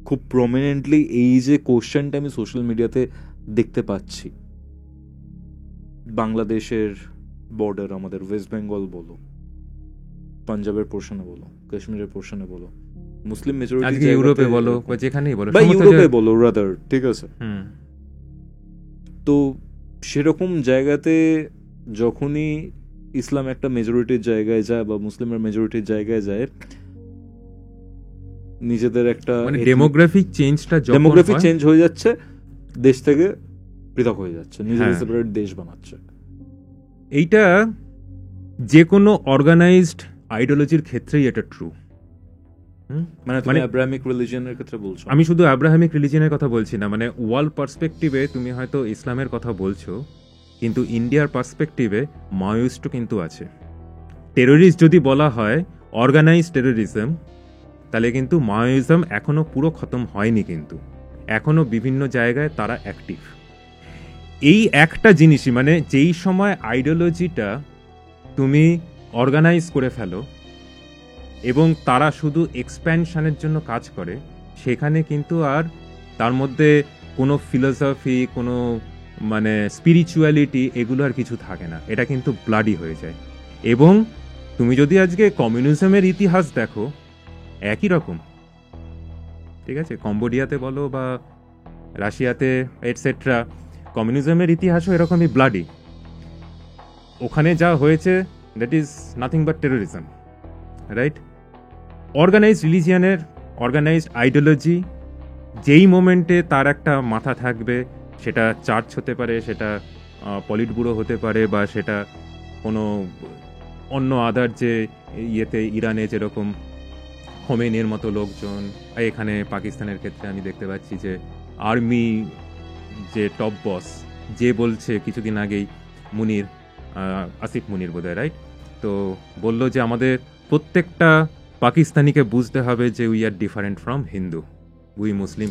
খুব প্রমিনেন্টলি এই যে কোশ্চেনটা আমি সোশ্যাল মিডিয়াতে দেখতে পাচ্ছি। বাংলাদেশের বর্ডার, আমাদের ওয়েস্ট বেঙ্গল বলো, পাঞ্জাবের পোর্শনে বলো, কাশ্মীরের পোর্শনে বলো, মুসলিম মেজরিটি, ইউরোপে বলো, যেখানেই বলো, বা ইউরোপে বলো রাদার, ঠিক আছে। তো সেরকম জায়গাতে যখনই ইসলাম একটা মেজরিটির জায়গায় যায় বা মুসলিমের মেজরিটির জায়গায় যায়, নিজেদের একটা ডেমোগ্রাফিক চেঞ্জ হয়ে যাচ্ছে, দেশ থেকে পৃথক হয়ে যাচ্ছে, নিজেদের সেপারেট দেশ বানাচ্ছে। এইটা যে কোনো অর্গানাইজড আইডিওলজির ক্ষেত্রেই এটা ট্রু। মানে তুমি আব্রাহামিক রিলিজিয়নের ক্ষেত্রে বলছো? আমি শুধু আব্রাহামিক রিলিজিয়নের কথা বলছি না, মানে ওয়ার্ল্ড পার্সপেক্টিভে তুমি হয়তো ইসলামের কথা বলছো, কিন্তু ইন্ডিয়ার পার্সপেক্টিভে মাওয়িস্টও কিন্তু আছে। টেরোরিস্ট যদি বলা হয় অর্গানাইজড টেরোরিজম, তাহলে কিন্তু মাওয়িজম এখনো পুরো খতম হয়নি, কিন্তু এখনো বিভিন্ন জায়গায় তারা অ্যাক্টিভ। এই একটা জিনিসই, মানে যেই সময় আইডিওলজিটা তুমি অর্গানাইজ করে ফেলো এবং তারা শুধু এক্সপ্যানশনের জন্য কাজ করে, সেখানে কিন্তু আর তার মধ্যে কোনো ফিলোসফি, কোনো মানে স্পিরিচুয়ালিটি, এগুলো আর কিছু থাকে না। এটা কিন্তু ব্লাডি হয়ে যায়। এবং তুমি যদি আজকে কমিউনিজমের ইতিহাস দেখো, একই রকম, ঠিক আছে, কম্বোডিয়াতে বলো বা রাশিয়াতে এটসেট্রা, কমিউনিজমের ইতিহাসও এরকমই ব্লাডি। ওখানে যা হয়েছে, that is nothing but terrorism, right? Organised রিলিজিয়ানের, অর্গানাইজড আইডিওলজি, যেই মোমেন্টে তার একটা মাথা থাকবে, সেটা চার্চ হতে পারে, সেটা পলিট ব্যুরো হতে পারে, বা সেটা কোনো অন্য আদার, যে ইয়েতে ইরানে যেরকম হোমেনির মতো লোকজন, এখানে পাকিস্তানের ক্ষেত্রে আমি দেখতে পাচ্ছি যে আর্মি যে টপ বস, যে বলছে কিছুদিন আগেই মুনির, আসিফ মুনির বোধহয়, রাইট, তো বলল যে আমাদের প্রত্যেকটা পাকিস্তানিকে বুঝতে হবে যে we are different from Hindu, we Muslim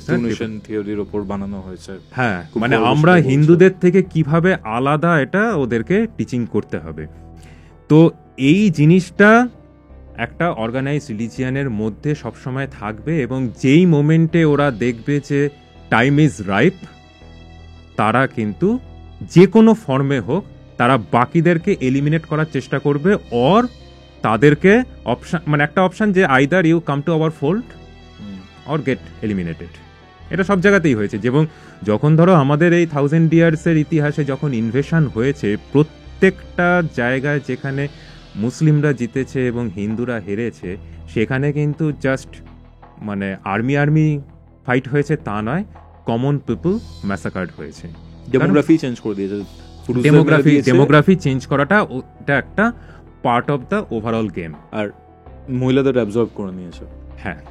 থিওরির উপর বানানো হয়েছে। হ্যাঁ, মানে আমরা হিন্দুদের থেকে কিভাবে আলাদা, এটা ওদেরকে টিচিং করতে হবে। তো এই জিনিসটা একটা অর্গানাইজড রিলিজিয়ানের মধ্যে সবসময় থাকবে, এবং যেই মোমেন্টে ওরা দেখবে যে টাইম ইজ রাইপ, তারা কিন্তু যে কোনো ফর্মে হোক তারা বাকিদেরকে এলিমিনেট করার চেষ্টা করবে, অর তাদেরকে অপশন, মানে একটা অপশন যে either you come to our fold or get eliminated. এটা সব জায়গাতেই হয়েছে। এবং যখন ধরো আমাদের এই 1000 ইয়ার্সের ইতিহাসে যখন ইনভেশন হয়েছে, প্রত্যেকটা জায়গায় যেখানে মুসলিমরা জিতেছে এবং হিন্দুরা হেরেছে, সেখানে কিন্তু জাস্ট মানে আর্মি ফাইট হয়েছে তা নয়, কমন পিপল ম্যাসাকার্ড হয়েছে। ডেমোগ্রাফি চেঞ্জ করে দিয়েছে, পুরুষদের মেরে দিয়েছে, ডেমোগ্রাফি চেঞ্জ করাটা ওটা একটা part of the overall game. আর মহিলাদের অ্যাবজর্ব করে নিয়েছে। হ্যাঁ,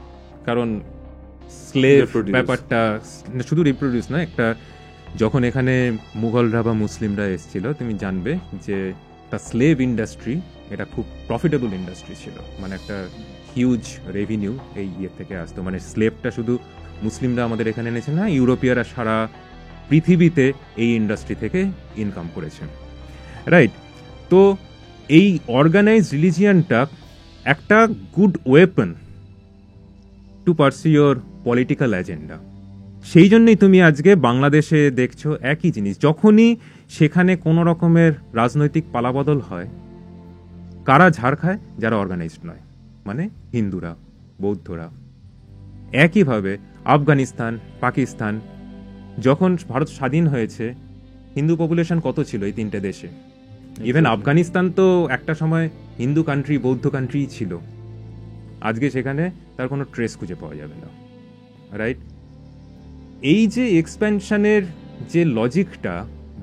কারণ স্লেভ Reproduce. ব্যাপারটা শুধু রিপ্রোডিউস নয়, একটা যখন এখানে মুঘলরা বা মুসলিমরা এসেছিল, তুমি জানবে যে একটা স্লেভ ইন্ডাস্ট্রি, এটা খুব প্রফিটেবল ইন্ডাস্ট্রি ছিল, মানে একটা হিউজ রেভিনিউ এই ইয়ে থেকে আসতো। মানে স্লেভটা শুধু মুসলিমরা আমাদের এখানে এনেছে না, ইউরোপীয়রা সারা পৃথিবীতে এই ইন্ডাস্ট্রি থেকে ইনকাম করেছে, রাইট? তো এই অর্গানাইজড রিলিজিয়ানটা একটা good weapon to pursue your political agenda. সেই জন্যই তুমি আজকে বাংলাদেশে দেখছো একই জিনিস, যখনই সেখানে কোনো রকমের রাজনৈতিক পালাবদল হয়, কারা ঝাড় খায়? যারা অর্গানাইজড নয়, মানে হিন্দুরা, বৌদ্ধরা। একইভাবে আফগানিস্তান, পাকিস্তান, যখন ভারত স্বাধীন হয়েছে, হিন্দু পপুলেশন কত ছিল এই তিনটে দেশে? ইভেন আফগানিস্তান তো একটা সময় হিন্দু কান্ট্রি, বৌদ্ধ কান্ট্রি ছিল, আজকে সেখানে তার কোনো ট্রেস খুঁজে পাওয়া যাবে না, রাইট? এই যে এক্সপ্যানশনের যে লজিকটা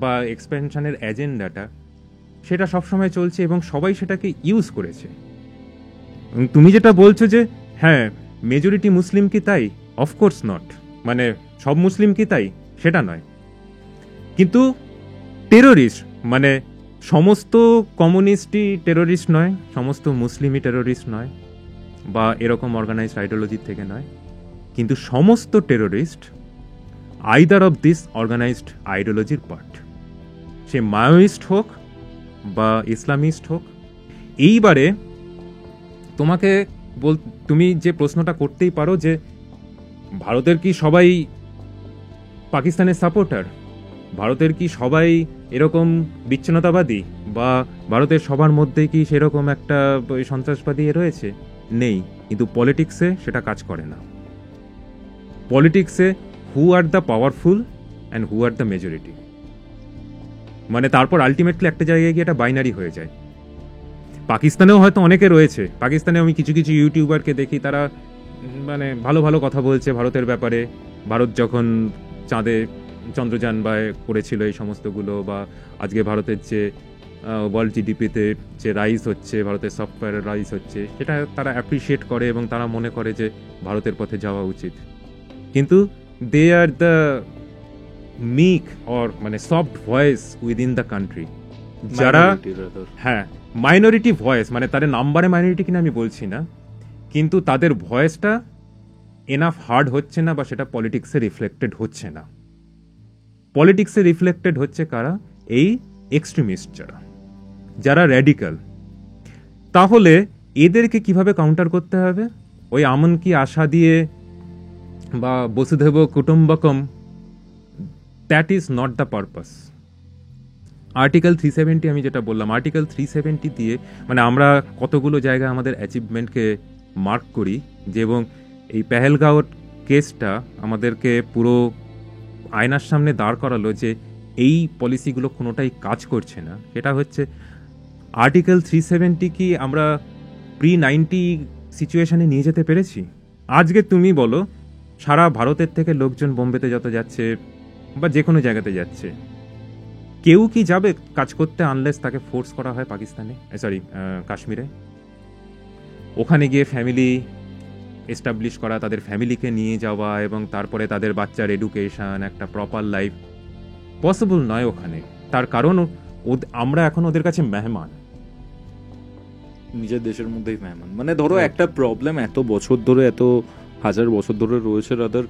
বা এক্সপ্যানশনের এজেন্ডাটা, সেটা সবসময় চলছে এবং সবাই সেটাকে ইউজ করেছে। এবং তুমি যেটা বলছো যে হ্যাঁ মেজরিটি মুসলিম কি তাই? অফকোর্স নট, মানে সব মুসলিম কি তাই? সেটা নয়। কিন্তু টেররিস্ট মানে সমস্ত কমিউনিস্টই টেররিস্ট নয়, সমস্ত মুসলিমই টেররিস্ট নয়, বা এরকম অর্গানাইজড আইডিওলজির থেকে নয়। কিন্তু সমস্ত terrorist either of this organised আইডিওলজির পার্ট, সে মাওয়িস্ট হোক বা ইসলামিস্ট হোক। এইবারে তোমাকে তুমি যে প্রশ্নটা করতেই পারো যে ভারতের কি সবাই পাকিস্তানের সাপোর্টার? ভারতের কি সবাই এরকম বিচ্ছিন্নতাবাদী? বা ভারতের সবার মধ্যে কি সেরকম একটা সন্ত্রাসবাদী রয়েছে? নেই। কিন্তু পলিটিক্সে সেটা কাজ করে না। পলিটিক্সে who are the powerful and who are the majority, মানে তারপর আলটিমেটলি একটা জায়গায় গিয়ে এটা বাইনারি হয়ে যায়। পাকিস্তানেও হয়তো অনেকে রয়েছে, পাকিস্তানে আমি কিছু কিছু ইউটিউবারকে দেখি, তারা মানে ভালো ভালো কথা বলছে ভারতের ব্যাপারে। ভারত যখন চাঁদে চন্দ্রযান বা করেছিল এই সমস্তগুলো, বা আজকে ভারতের যে ওয়ার্ল্ড জিডিপিতে যে রাইজ হচ্ছে, ভারতের সফটওয়্যারের রাইজ হচ্ছে, সেটা তারা অ্যাপ্রিসিয়েট করে এবং তারা মনে করে যে ভারতের পথে যাওয়া উচিত। কিন্তু দে আর দ্য মিক অর মানে soft voice within the country, যারা হ্যাঁ মাইনরিটি ভয়েস, মানে তাদের নাম্বারে মাইনরিটি কিনা আমি বলছি না, কিন্তু তাদের ভয়েসটা এনাফ হার্ড হচ্ছে না, বা সেটা পলিটিক্সে রিফ্লেক্টেড হচ্ছে না। পলিটিক্সে রিফ্লেক্টেড হচ্ছে কারা? এই এক্সট্রিমিস্ট, যারা র্যাডিক্যাল। তাহলে এদেরকে কিভাবে কাউন্টার করতে হবে? ওই আমন কি আশা দিয়ে বা বসুধৈব কুটুম্বকম, that is not the purpose. Article 370 আমি যেটা বললাম, আর্টিকেল 370 দিয়ে মানে আমরা কতগুলো জায়গায় আমাদের অ্যাচিভমেন্টকে মার্ক করি, যে এবং এই পেহেলগাঁওর কেসটা আমাদেরকে পুরো আয়নার সামনে দাঁড় করালো যে এই পলিসিগুলো কোনোটাই কাজ করছে না। সেটা হচ্ছে আর্টিকেল 370 কি আমরা প্রি-90 সিচুয়েশনে নিয়ে যেতে পেরেছি? আজকে তুমি বলো, সারা ভারতের থেকে লোকজন বোম্বেতে যত যাচ্ছে বা যে কোনো জায়গাতে যাচ্ছে, কেউ কি যাবে কাজ করতে আনলেস তাকে ফোর্স করা হয় পাকিস্তানে, কাশ্মীরে? ওখানে গিয়ে ফ্যামিলি এস্টাবলিশ করা, তাদের ফ্যামিলিকে নিয়ে যাওয়া এবং তারপরে তাদের বাচ্চার এডুকেশন, একটা প্রপার লাইফ পসিবল নয় ওখানে। তার কারণ আমরা এখন ওদের কাছে মেহমান, নিজের দেশের মধ্যেই মেহমান। মানে ধরো একটা প্রবলেম এত বছর ধরে, এত হাজার বছর ধরে রয়েছে রাদার,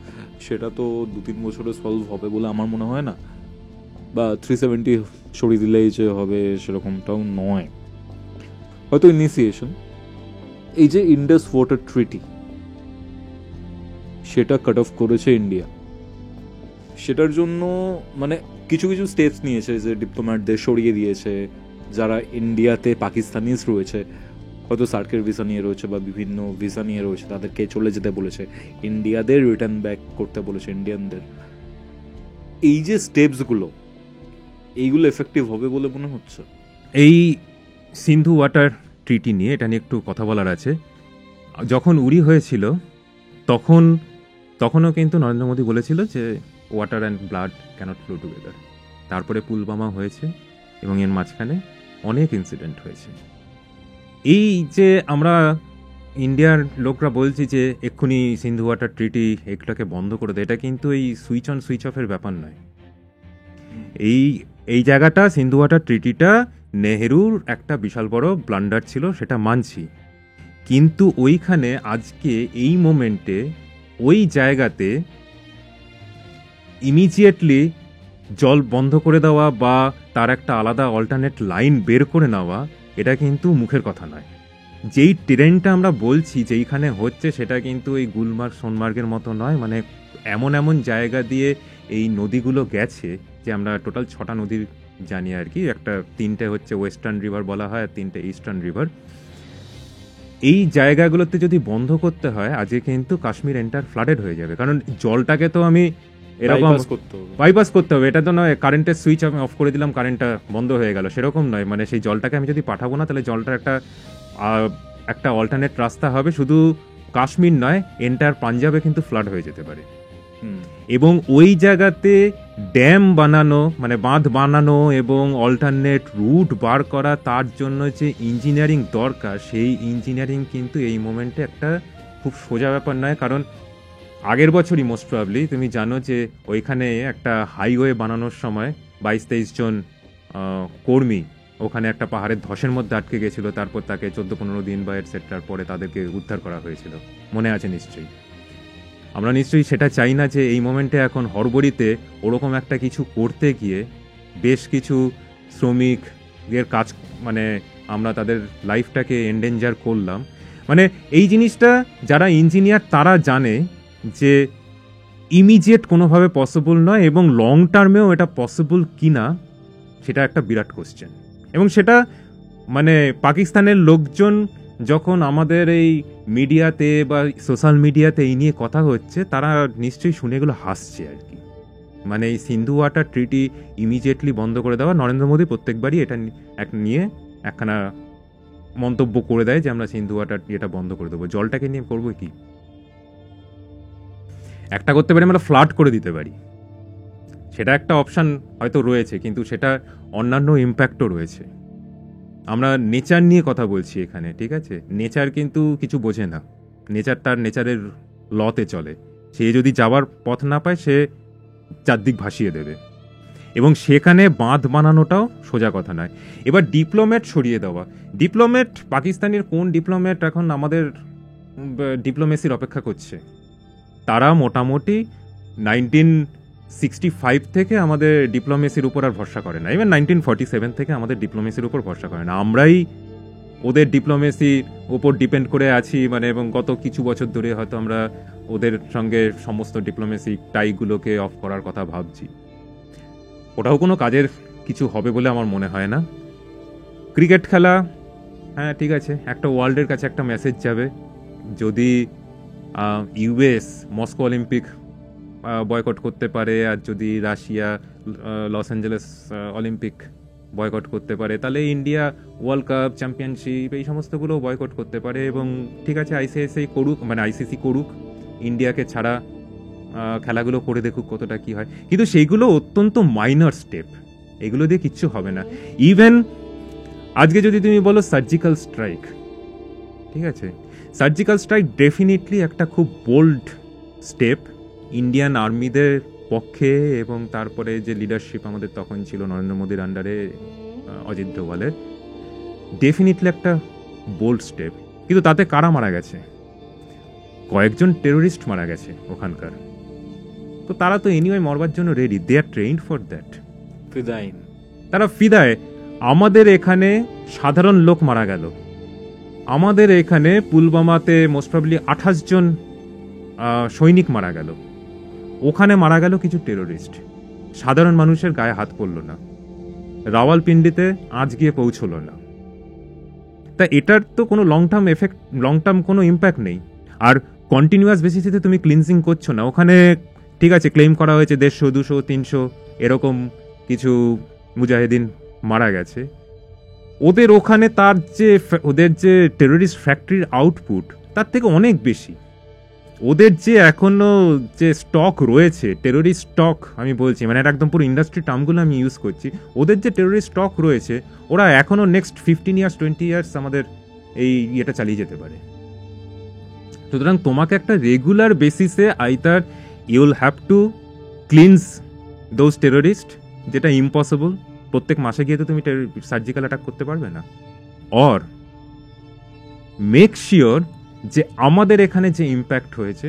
সেটা তো 2-3 বছরে সলভ হবে বলে আমার মনে হয় না, বা 370 সরিয়ে দিলেই যে হবে সেরকমটাও নয়। হয়তো ইনিশিয়েশন, এই যে ইন্ডাস ওয়াটার ট্রিটি, সেটা কাট অফ করেছে ইন্ডিয়া, সেটার জন্য মানে কিছু কিছু স্টেপস নিয়েছে, যে ডিপ্লোম্যাটদের সরিয়ে দিয়েছে, যারা ইন্ডিয়াতে পাকিস্তানিজ রয়েছে, হয়তো সার্কের ভিসা নিয়ে রয়েছে বা বিভিন্ন ভিসা নিয়ে রয়েছে, তাদেরকে চলে যেতে বলেছে, ইন্ডিয়াদের রিটার্ন ব্যাক করতে বলেছে ইন্ডিয়ানদের। এই যে স্টেপসগুলো, এইগুলো এফেক্টিভ হবে বলে মনে হচ্ছে? এই সিন্ধু ওয়াটার ট্রিটি নিয়ে এটা নিয়ে একটু কথা বলার আছে। যখন উরি হয়েছিল তখনও কিন্তু নরেন্দ্র মোদী বলেছিল যে water and blood cannot flow together. তারপরে পুলওয়ামা হয়েছে এবং এর মাঝখানে অনেক ইনসিডেন্ট হয়েছে। এই যে আমরা ইন্ডিয়ার লোকরা বলছি যে এক্ষুনি সিন্ধু ওয়াটার ট্রিটি এগুলোকে বন্ধ করে দেয়, এটা কিন্তু এই সুইচ অন সুইচ অফের ব্যাপার নয়। এই জায়গাটা সিন্ধু ওয়াটার ট্রিটিটা নেহেরুর একটা বিশাল বড় ব্লান্ডার ছিল, সেটা মানছি। কিন্তু ওইখানে আজকে এই মোমেন্টে ওই জায়গাতে ইমিডিয়েটলি জল বন্ধ করে দেওয়া বা তার একটা আলাদা অল্টারনেট লাইন বের করে নেওয়া, এটা কিন্তু মুখের কথা নয়। যেই ট্রেনটা আমরা বলছি যেইখানে হচ্ছে, সেটা কিন্তু এই গুলমার্গ সোনমার্গের মতো নয়। মানে এমন এমন জায়গা দিয়ে এই নদীগুলো গেছে যে আমরা টোটাল 6টা নদী জানি আর কি। একটা 3টে হচ্ছে ওয়েস্টার্ন রিভার বলা হয়, আর 3টে ইস্টার্ন রিভার। এই জায়গাগুলোতে যদি বন্ধ করতে হয়, আজকে কিন্তু কাশ্মীর এন্টার ফ্লাডেড হয়ে যাবে। কারণ জলটাকে তো আমি এরকম বাইপাস করতে হবে। এটা তো নয় কারেন্টের সুইচ আমি অফ করে দিলাম, কারেন্টটা বন্ধ হয়ে গেল, সেরকম নয়। মানে সেই জলটাকে আমি যদি পাঠাবো না, তাহলে জলটার একটা অল্টারনেট রাস্তা হবে। শুধু কাশ্মীর নয়, এন্টার পাঞ্জাবে কিন্তু ফ্লাড হয়ে যেতে পারে। এবং ওই জায়গাতে ড্যাম বানানো, মানে বাঁধ বানানো এবং অল্টারনেট রুট বার করা, তার জন্য যে ইঞ্জিনিয়ারিং দরকার, সেই ইঞ্জিনিয়ারিং কিন্তু এই মোমেন্টে একটা খুব সোজা ব্যাপার নয়। কারণ আগের বছরই মোস্ট প্রবাবলি তুমি জানো যে ওইখানে একটা হাইওয়ে বানানোর সময় 22-23 জন কর্মী ওখানে একটা পাহাড়ের ধসের মধ্যে আটকে গেছিল। তারপর তাকে 14-15 দিন বা এটসেট্রার পরে তাদেরকে উদ্ধার করা হয়েছিল, মনে আছে নিশ্চয়ই। আমরা নিশ্চয়ই সেটা চাই না যে এই মোমেন্টে এখন হড়বড়িতে ওরকম একটা কিছু করতে গিয়ে বেশ কিছু শ্রমিকের কাজ, মানে আমরা তাদের লাইফটাকে এন্ডেঞ্জার করলাম। মানে এই জিনিসটা যারা ইঞ্জিনিয়ার তারা জানে যে ইমিডিয়েট কোনোভাবে পসিবল নয়, এবং লং টার্মেও এটা পসিবল কিনা সেটা একটা বিরাট কোশ্চেন। এবং সেটা মানে পাকিস্তানের লোকজন যখন আমাদের এই মিডিয়াতে বা সোশ্যাল মিডিয়াতে এই নিয়ে কথা হচ্ছে, তারা নিশ্চয়ই শুনে এগুলো হাসছে আর কি। মানে এই সিন্ধু ওয়াটার ট্রিটি ইমিডিয়েটলি বন্ধ করে দেওয়া, নরেন্দ্র মোদী প্রত্যেকবারই এটা নিয়ে একখানা মন্তব্য করে দেয় যে আমরা সিন্ধু ওয়াটার এটা বন্ধ করে দেবো। জলটাকে নিয়ে করবো কি? একটা করতে পারি আমরা ফ্লাড করে দিতে পারি, সেটা একটা অপশান হয়তো রয়েছে, কিন্তু সেটা অন্যান্য ইম্প্যাক্টও রয়েছে। আমরা নেচার নিয়ে কথা বলছি এখানে, ঠিক আছে? নেচার কিন্তু কিছু বোঝে না, নেচার তার নেচারের লতে চলে। সে যদি যাওয়ার পথ না পায়, সে চারদিক ভাসিয়ে দেবে। এবং সেখানে বাঁধ বানানোটাও সোজা কথা নয়। এবার ডিপ্লোম্যাট সরিয়ে দেওয়া, ডিপ্লোম্যাট পাকিস্তানের কোন ডিপ্লোম্যাট এখন আমাদের ডিপ্লোমেসির অপেক্ষা করছে? তারা মোটামুটি 1965 থেকে আমাদের ডিপ্লোমেসির উপর আর ভরসা করে না। ইভেন 1947 থেকে আমাদের ডিপ্লোমেসির উপর ভরসা করে না। আমরাই ওদের ডিপ্লোমেসির উপর ডিপেন্ড করে আছি, মানে এবং গত কিছু বছর ধরে হয়তো আমরা ওদের সঙ্গে সমস্ত ডিপ্লোমেসি টাইগুলোকে অফ করার কথা ভাবছি। ওটাও কোনো কাজের কিছু হবে বলে আমার মনে হয় না। ক্রিকেট খেলা, হ্যাঁ ঠিক আছে, একটা ওয়ার্ল্ডের কাছে একটা মেসেজ যাবে। যদি ইউএস মস্কো অলিম্পিক বয়কট করতে পারে, আর যদি Russia Los Angeles Olympic boycott করতে পারে, তাহলে ইন্ডিয়া ওয়ার্ল্ড কাপ, চ্যাম্পিয়নশিপ এই সমস্তগুলো বয়কট করতে পারে। এবং ঠিক আছে, আইসিসি করুক, মানে আইসিসি করুক, ইন্ডিয়াকে ছাড়া খেলাগুলো করে দেখুক কতটা কি হয়। কিন্তু সেইগুলো অত্যন্ত মাইনর স্টেপ, এগুলো দিয়ে কিচ্ছু হবে না। ইভেন আজকে যদি তুমি বলো সার্জিক্যাল স্ট্রাইক, ঠিক আছে, সার্জিক্যাল স্ট্রাইক ডেফিনেটলি একটা খুব বোল্ড স্টেপ ইন্ডিয়ান আর্মিদের পক্ষে। এবং তারপরে যে লিডারশিপ আমাদের তখন ছিল নরেন্দ্র মোদীর আন্ডারে, অজিত ডোভালের, ডেফিনেটলি একটা বোল্ড স্টেপ। কিন্তু তাতে কারা মারা গেছে? কয়েকজন টেরোরিস্ট মারা গেছে ওখানকার। তো তারা তো এনিওয়ে মরবার জন্য ready, they are trained for that. ফিদাইন, তারা ফিদায়। আমাদের এখানে সাধারণ লোক মারা গেল। আমাদের এখানে পুলওয়ামাতে মোস্ট প্রবাবলি 28 জন সৈনিক মারা গেল। ওখানে মারা গেল কিছু টেরোরিস্ট, সাধারণ মানুষের গায়ে হাত পড়ল না, রাওয়ালপিন্ডিতে আজ গিয়ে পৌঁছলো না। তা এটার তো কোনো লং টার্ম কোনো ইম্প্যাক্ট নেই। আর কন্টিনিউয়াস বেসিসে তুমি ক্লিনজিং করছো না। ওখানে ঠিক আছে, ক্লেম করা হয়েছে 150, 200, 300 এরকম কিছু মুজাহিদিন মারা গেছে। ওদের ওখানে ওদের যে টেরোরিস্ট ফ্যাক্টরির আউটপুট তার থেকে অনেক বেশি। ওদের যে এখনো যে স্টক রয়েছে, টেরোরিস্ট স্টক আমি বলছি, মানে এটা একদম পুরো ইন্ডাস্ট্রি টার্মগুলো আমি ইউজ করছি, ওদের যে টেরোরিস্ট স্টক রয়েছে, ওরা এখনো নেক্সট 15 ইয়ার্স 20 ইয়ার্স আমাদের এই ইয়েটা চালিয়ে যেতে পারে। সুতরাং তোমাকে একটা রেগুলার বেসিসে either you'll have to cleanse those terrorist, যেটা ইম্পসিবল, প্রত্যেক মাসে গিয়ে তো তুমি সার্জিক্যাল অ্যাটাক করতে পারবে না, অর মেক শিওর যে আমাদের এখানে যে ইম্প্যাক্ট হয়েছে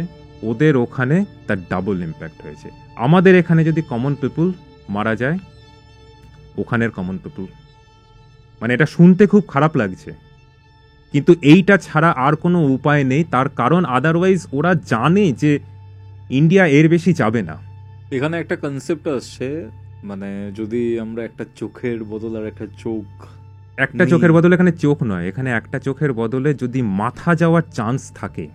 ওদের ওখানে তার ডাবল ইম্প্যাক্ট হয়েছে। আমাদের এখানে যদি কমন পিপল মারা যায়, ওখানের কমন পিপল, মানে এটা শুনতে খুব খারাপ লাগছে, কিন্তু এইটা ছাড়া আর কোনো উপায় নেই। তার কারণ আদারওয়াইজ ওরা জানে যে ইন্ডিয়া এর বেশি যাবে না। এখানে একটা কনসেপ্ট আসছে, মানে যদি আমরা একটা চোখের বদল আর একটা চোখ, একটা চোখের বদলে এখানে চোখ নয়, এখানে একটা চোখের বদলে যদি মাথা যাওয়ার চান্স থাকে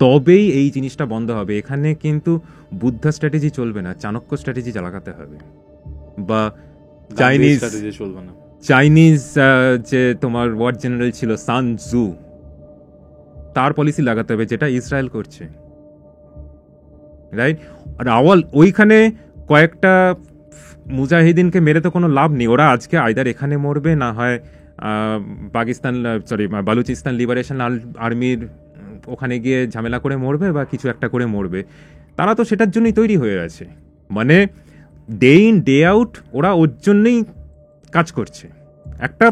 তবেই এই জিনিসটা বন্ধ হবে। এখানে কিন্তু বুদ্ধা স্ট্র্যাটেজি চলবে না, চাণক্য স্ট্র্যাটেজি লাগাতে হবে, বা চলবে না। চাইনিজ যে তোমার ওয়ার জেনারেল ছিল সান জু, তার পলিসি লাগাতে হবে, যেটা ইসরায়েল করছে, রাইট? আর ওইখানে কয়েকটা মুজাহিদিনকে মেরে তো কোনো লাভ নেই। ওরা আজকে আইদার এখানে মরবে, না হয় বালুচিস্তান লিবারেশন আর্মির ওখানে গিয়ে ঝামেলা করে মরবে, বা কিছু একটা করে মরবে। তারা তো সেটার জন্যই তৈরি হয়ে আছে, মানে ডে ইন ডে আউট ওরা ওর জন্যই কাজ করছে। একটা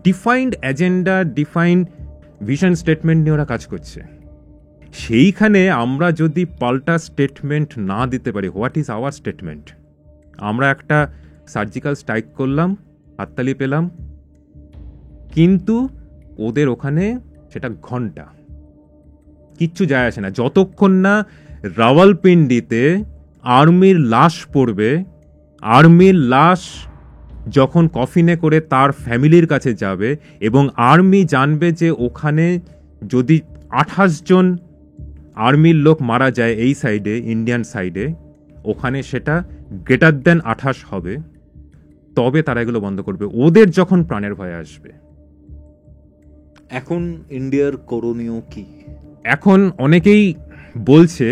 defined agenda, defined vision statement নিয়ে ওরা কাজ করছে। সেইখানে আমরা যদি পাল্টা স্টেটমেন্ট না দিতে পারি, হোয়াট ইজ আওয়ার স্টেটমেন্ট? আমরা একটা সার্জিক্যাল স্ট্রাইক করলাম, হাততালি পেলাম, কিন্তু ওদের ওখানে সেটা ঘন্টা, কিচ্ছু যায় আসে না। যতক্ষণ না রাওয়ালপিন্ডিতে আর্মির লাশ পড়বে, আর্মির লাশ যখন কফিনে করে তার ফ্যামিলির কাছে যাবে, এবং আর্মি জানবে যে ওখানে যদি 28 জন আর্মির লোক মারা যায় এই সাইডে, ইন্ডিয়ান সাইডে, ওখানে সেটা গ্রেটার দেন 28 হবে, তবে তারা এগুলো বন্ধ করবে, ওদের যখন প্রাণের ভয় আসবে। এখন ইন্ডিয়ার করণীয় কি? এখন অনেকেই বলছে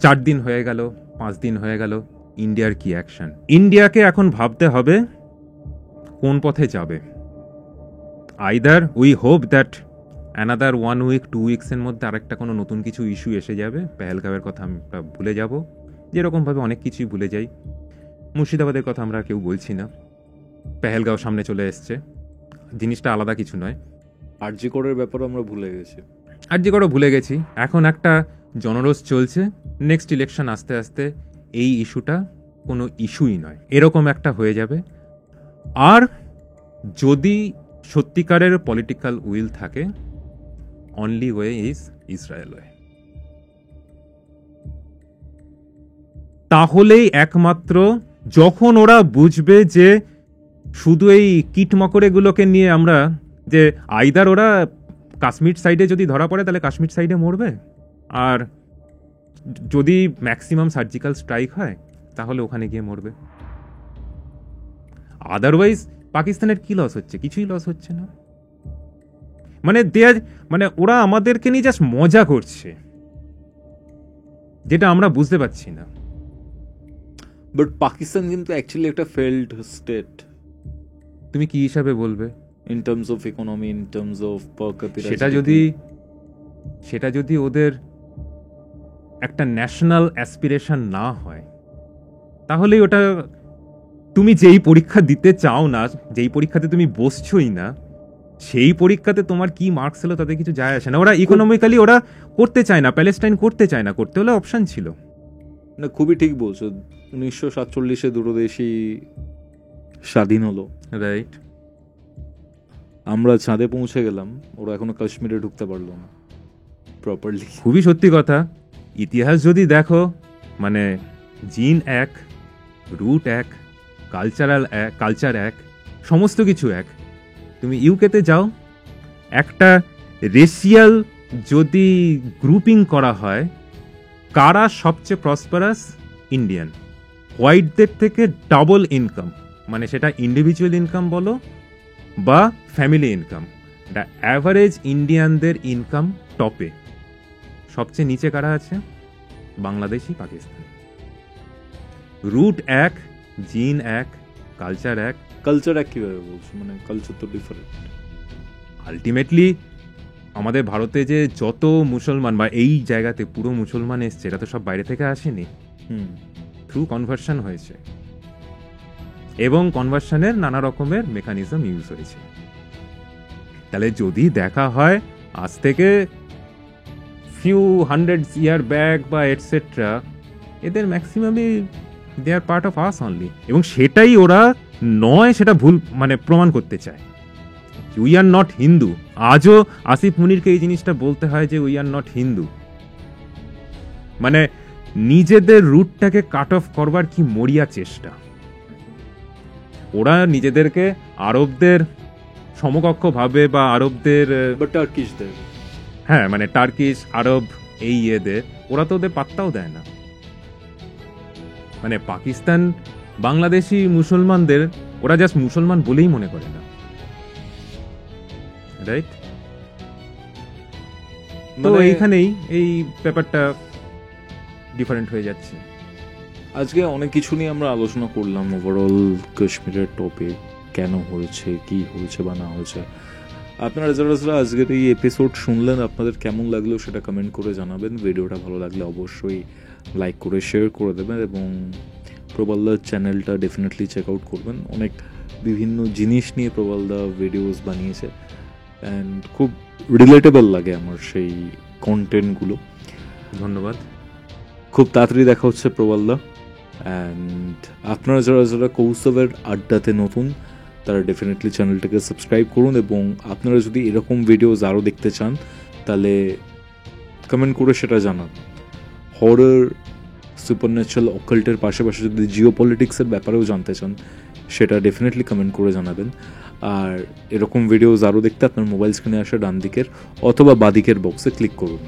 4 দিন হয়ে গেল, 5 দিন হয়ে গেল, ইন্ডিয়ার কি অ্যাকশন? ইন্ডিয়াকে এখন ভাবতে হবে কোন পথে যাবে। Either we hope that another 1 week 2 উইকসের মধ্যে আরেকটা কোনো নতুন কিছু ইস্যু এসে যাবে, পেহেলগাঁওয়ের কথা আমরা ভুলে যাব, যেরকমভাবে অনেক কিছুই ভুলে যাই। মুর্শিদাবাদের কথা আমরা কেউ বলছি না, পেহেলগাঁও সামনে চলে এসছে, জিনিসটা আলাদা কিছু নয়। আরজি করের ব্যাপারে আমরা ভুলে গেছি, ভুলে গেছি। এখন একটা জনরোষ চলছে, নেক্সট ইলেকশন আস্তে আস্তে এই ইস্যুটা কোনো ইস্যুই নয়, এরকম একটা হয়ে যাবে। আর যদি সত্যিকারের পলিটিক্যাল উইল থাকে, only way is Israel way. তাহলেই একমাত্র, যখন ওরা বুঝবে যে শুধু এই কীটমকড়েগুলোকে নিয়ে আমরা, যে আইদার ওরা কাশ্মীর সাইডে যদি ধরা পড়ে তাহলে কাশ্মীর সাইডে মরবে, আর যদি ম্যাক্সিমাম সার্জিক্যাল স্ট্রাইক হয় তাহলে ওখানে গিয়ে মরবে। আদারওয়াইজ পাকিস্তানের কি লস হচ্ছে? কিছুই লস হচ্ছে না। মানে ওরা আমাদেরকে নিয়ে জাস্ট মজা করছে, যেটা আমরা বুঝতে পারছি না। বাট পাকিস্তান কিন্তু অ্যাকচুয়ালি একটা ফেল্ড স্টেট। তুমি কি হিসাবে বলবে? In terms of economy, in terms of per capital. সেটা যদি ওদের একটা ন্যাশনাল অ্যাসপিরেশন না হয়, তাহলে ওটা, তুমি যেই পরীক্ষা দিতে চাও না, যেই পরীক্ষাতে তুমি বসছোই না, সেই পরীক্ষাতে তোমার কি মার্কস এলো তাতে কিছু যায় আসে না। ওরা ইকোনমিক্যালি ওরা করতে চায় না, প্যালেস্টাইন করতে চায় না, করতে হলে অপশন ছিল না। খুবই ঠিক বলছো। 1947 দুটো দেশই স্বাধীন হলো, রাইট? আমরা চাঁদে পৌঁছে গেলাম, ওরা এখনো কাশ্মীরে ঢুকতে পারলো না প্রপারলি। খুবই সত্যি কথা। ইতিহাস যদি দেখো মানে জিন এক, রুট এক, কালচার এক, সমস্ত কিছু এক। তুমি ইউকেতে যাও, একটা রেশিয়াল যদি গ্রুপিং করা হয়, কারা সবচেয়ে প্রসপারাস? ইন্ডিয়ান। হোয়াইটদের থেকে ডাবল ইনকাম, মানে সেটা ইন্ডিভিজুয়াল ইনকাম বলো বা ফ্যামিলি ইনকাম, দ্য অ্যাভারেজ ইন্ডিয়ানদের ইনকাম টপে। সবচেয়ে নিচে কারা আছে? বাংলাদেশি, পাকিস্তান। রুট এক, জিন এক, কালচার এক। কালচার এক কিভাবে বলছো? মানে কালচার তো ডিফারেন্ট। আলটিমেটলি আমাদের ভারতে যে যত মুসলমান বা এই জায়গাতে পুরো মুসলমান এসছে, এটা তো সব বাইরে থেকে আসেনি, থ্রু কনভার্সন হয়েছে, এবং কনভার্সনের নানা রকমের মেকানিজম ইউজ হয়েছে। তাহলে যদি দেখা হয় আজ থেকে ফিউ হান্ড্রেড ইয়ার ব্যাক বা এটসেট্রা, এদের ম্যাক্সিমামই দে আর পার্ট অফ আস অনলি, এবং সেটাই ওরা নয় সেটা ভুল মানে প্রমাণ করতে চায়। We are not Hindu. আজও আসিফ মুনিরকে এই জিনিসটা বলতে হয় যে উই আর নট হিন্দু, মানে নিজেদের রুটটাকে কাট অফ করবার কি মরিয়া চেষ্টা। ওরা নিজেদেরকে আরবদের সমকক্ষ ভাবে বা আরবদের, বাট টার্কিশদের, হ্যাঁ মানে টার্কিশ আরব এই ইয়েদের, ওরা তো ওদের পাত্তাও দেয় না। মানে পাকিস্তান বাংলাদেশি মুসলমানদের ওরা জাস্ট মুসলমান বলেই মনে করে না, রাইট? তো এইখানেই এই ব্যাপারটা ডিফারেন্ট হয়ে যাচ্ছে। আজকে অনেক কিছু নিয়ে আমরা আলোচনা করলাম, ওভারঅল কাশ্মীরের টপিক, কেন হয়েছে, কি হয়েছে বা না হয়েছে। আপনারা যারা আজকের এই এপিসোড শুনলেন, আপনাদের কেমন লাগলো সেটা কমেন্ট করে জানাবেন। ভিডিওটা ভালো লাগলে অবশ্যই লাইক করে শেয়ার করে দেবেন, এবং প্রবালদার চ্যানেলটা ডেফিনেটলি চেক আউট করবেন। অনেক বিভিন্ন জিনিস নিয়ে প্রবালদা ভিডিওস বানিয়েছে, অ্যান্ড খুব রিলেটেবল লাগে আমার সেই কন্টেন্টগুলো। ধন্যবাদ। খুব তাড়াতাড়ি দেখা হচ্ছে প্রবালদা। অ্যান্ড আপনারা যারা কৌস্তবের আড্ডাতে নতুন, তারা ডেফিনেটলি চ্যানেলটাকে সাবস্ক্রাইব করুন, এবং আপনারা যদি এরকম ভিডিওস আরও দেখতে চান তাহলে কমেন্ট করে সেটা জানান। হরর, সুপারন্যাচারাল, অকাল্টের পাশাপাশি যদি জিও পলিটিক্সের ব্যাপারেও জানতে চান, সেটা ডেফিনেটলি কমেন্ট করে জানাবেন। আর এরকম ভিডিওস আরও দেখতে আপনার মোবাইল স্ক্রিনে আসা ডান দিকের অথবা বাদিকের বক্সে ক্লিক করুন।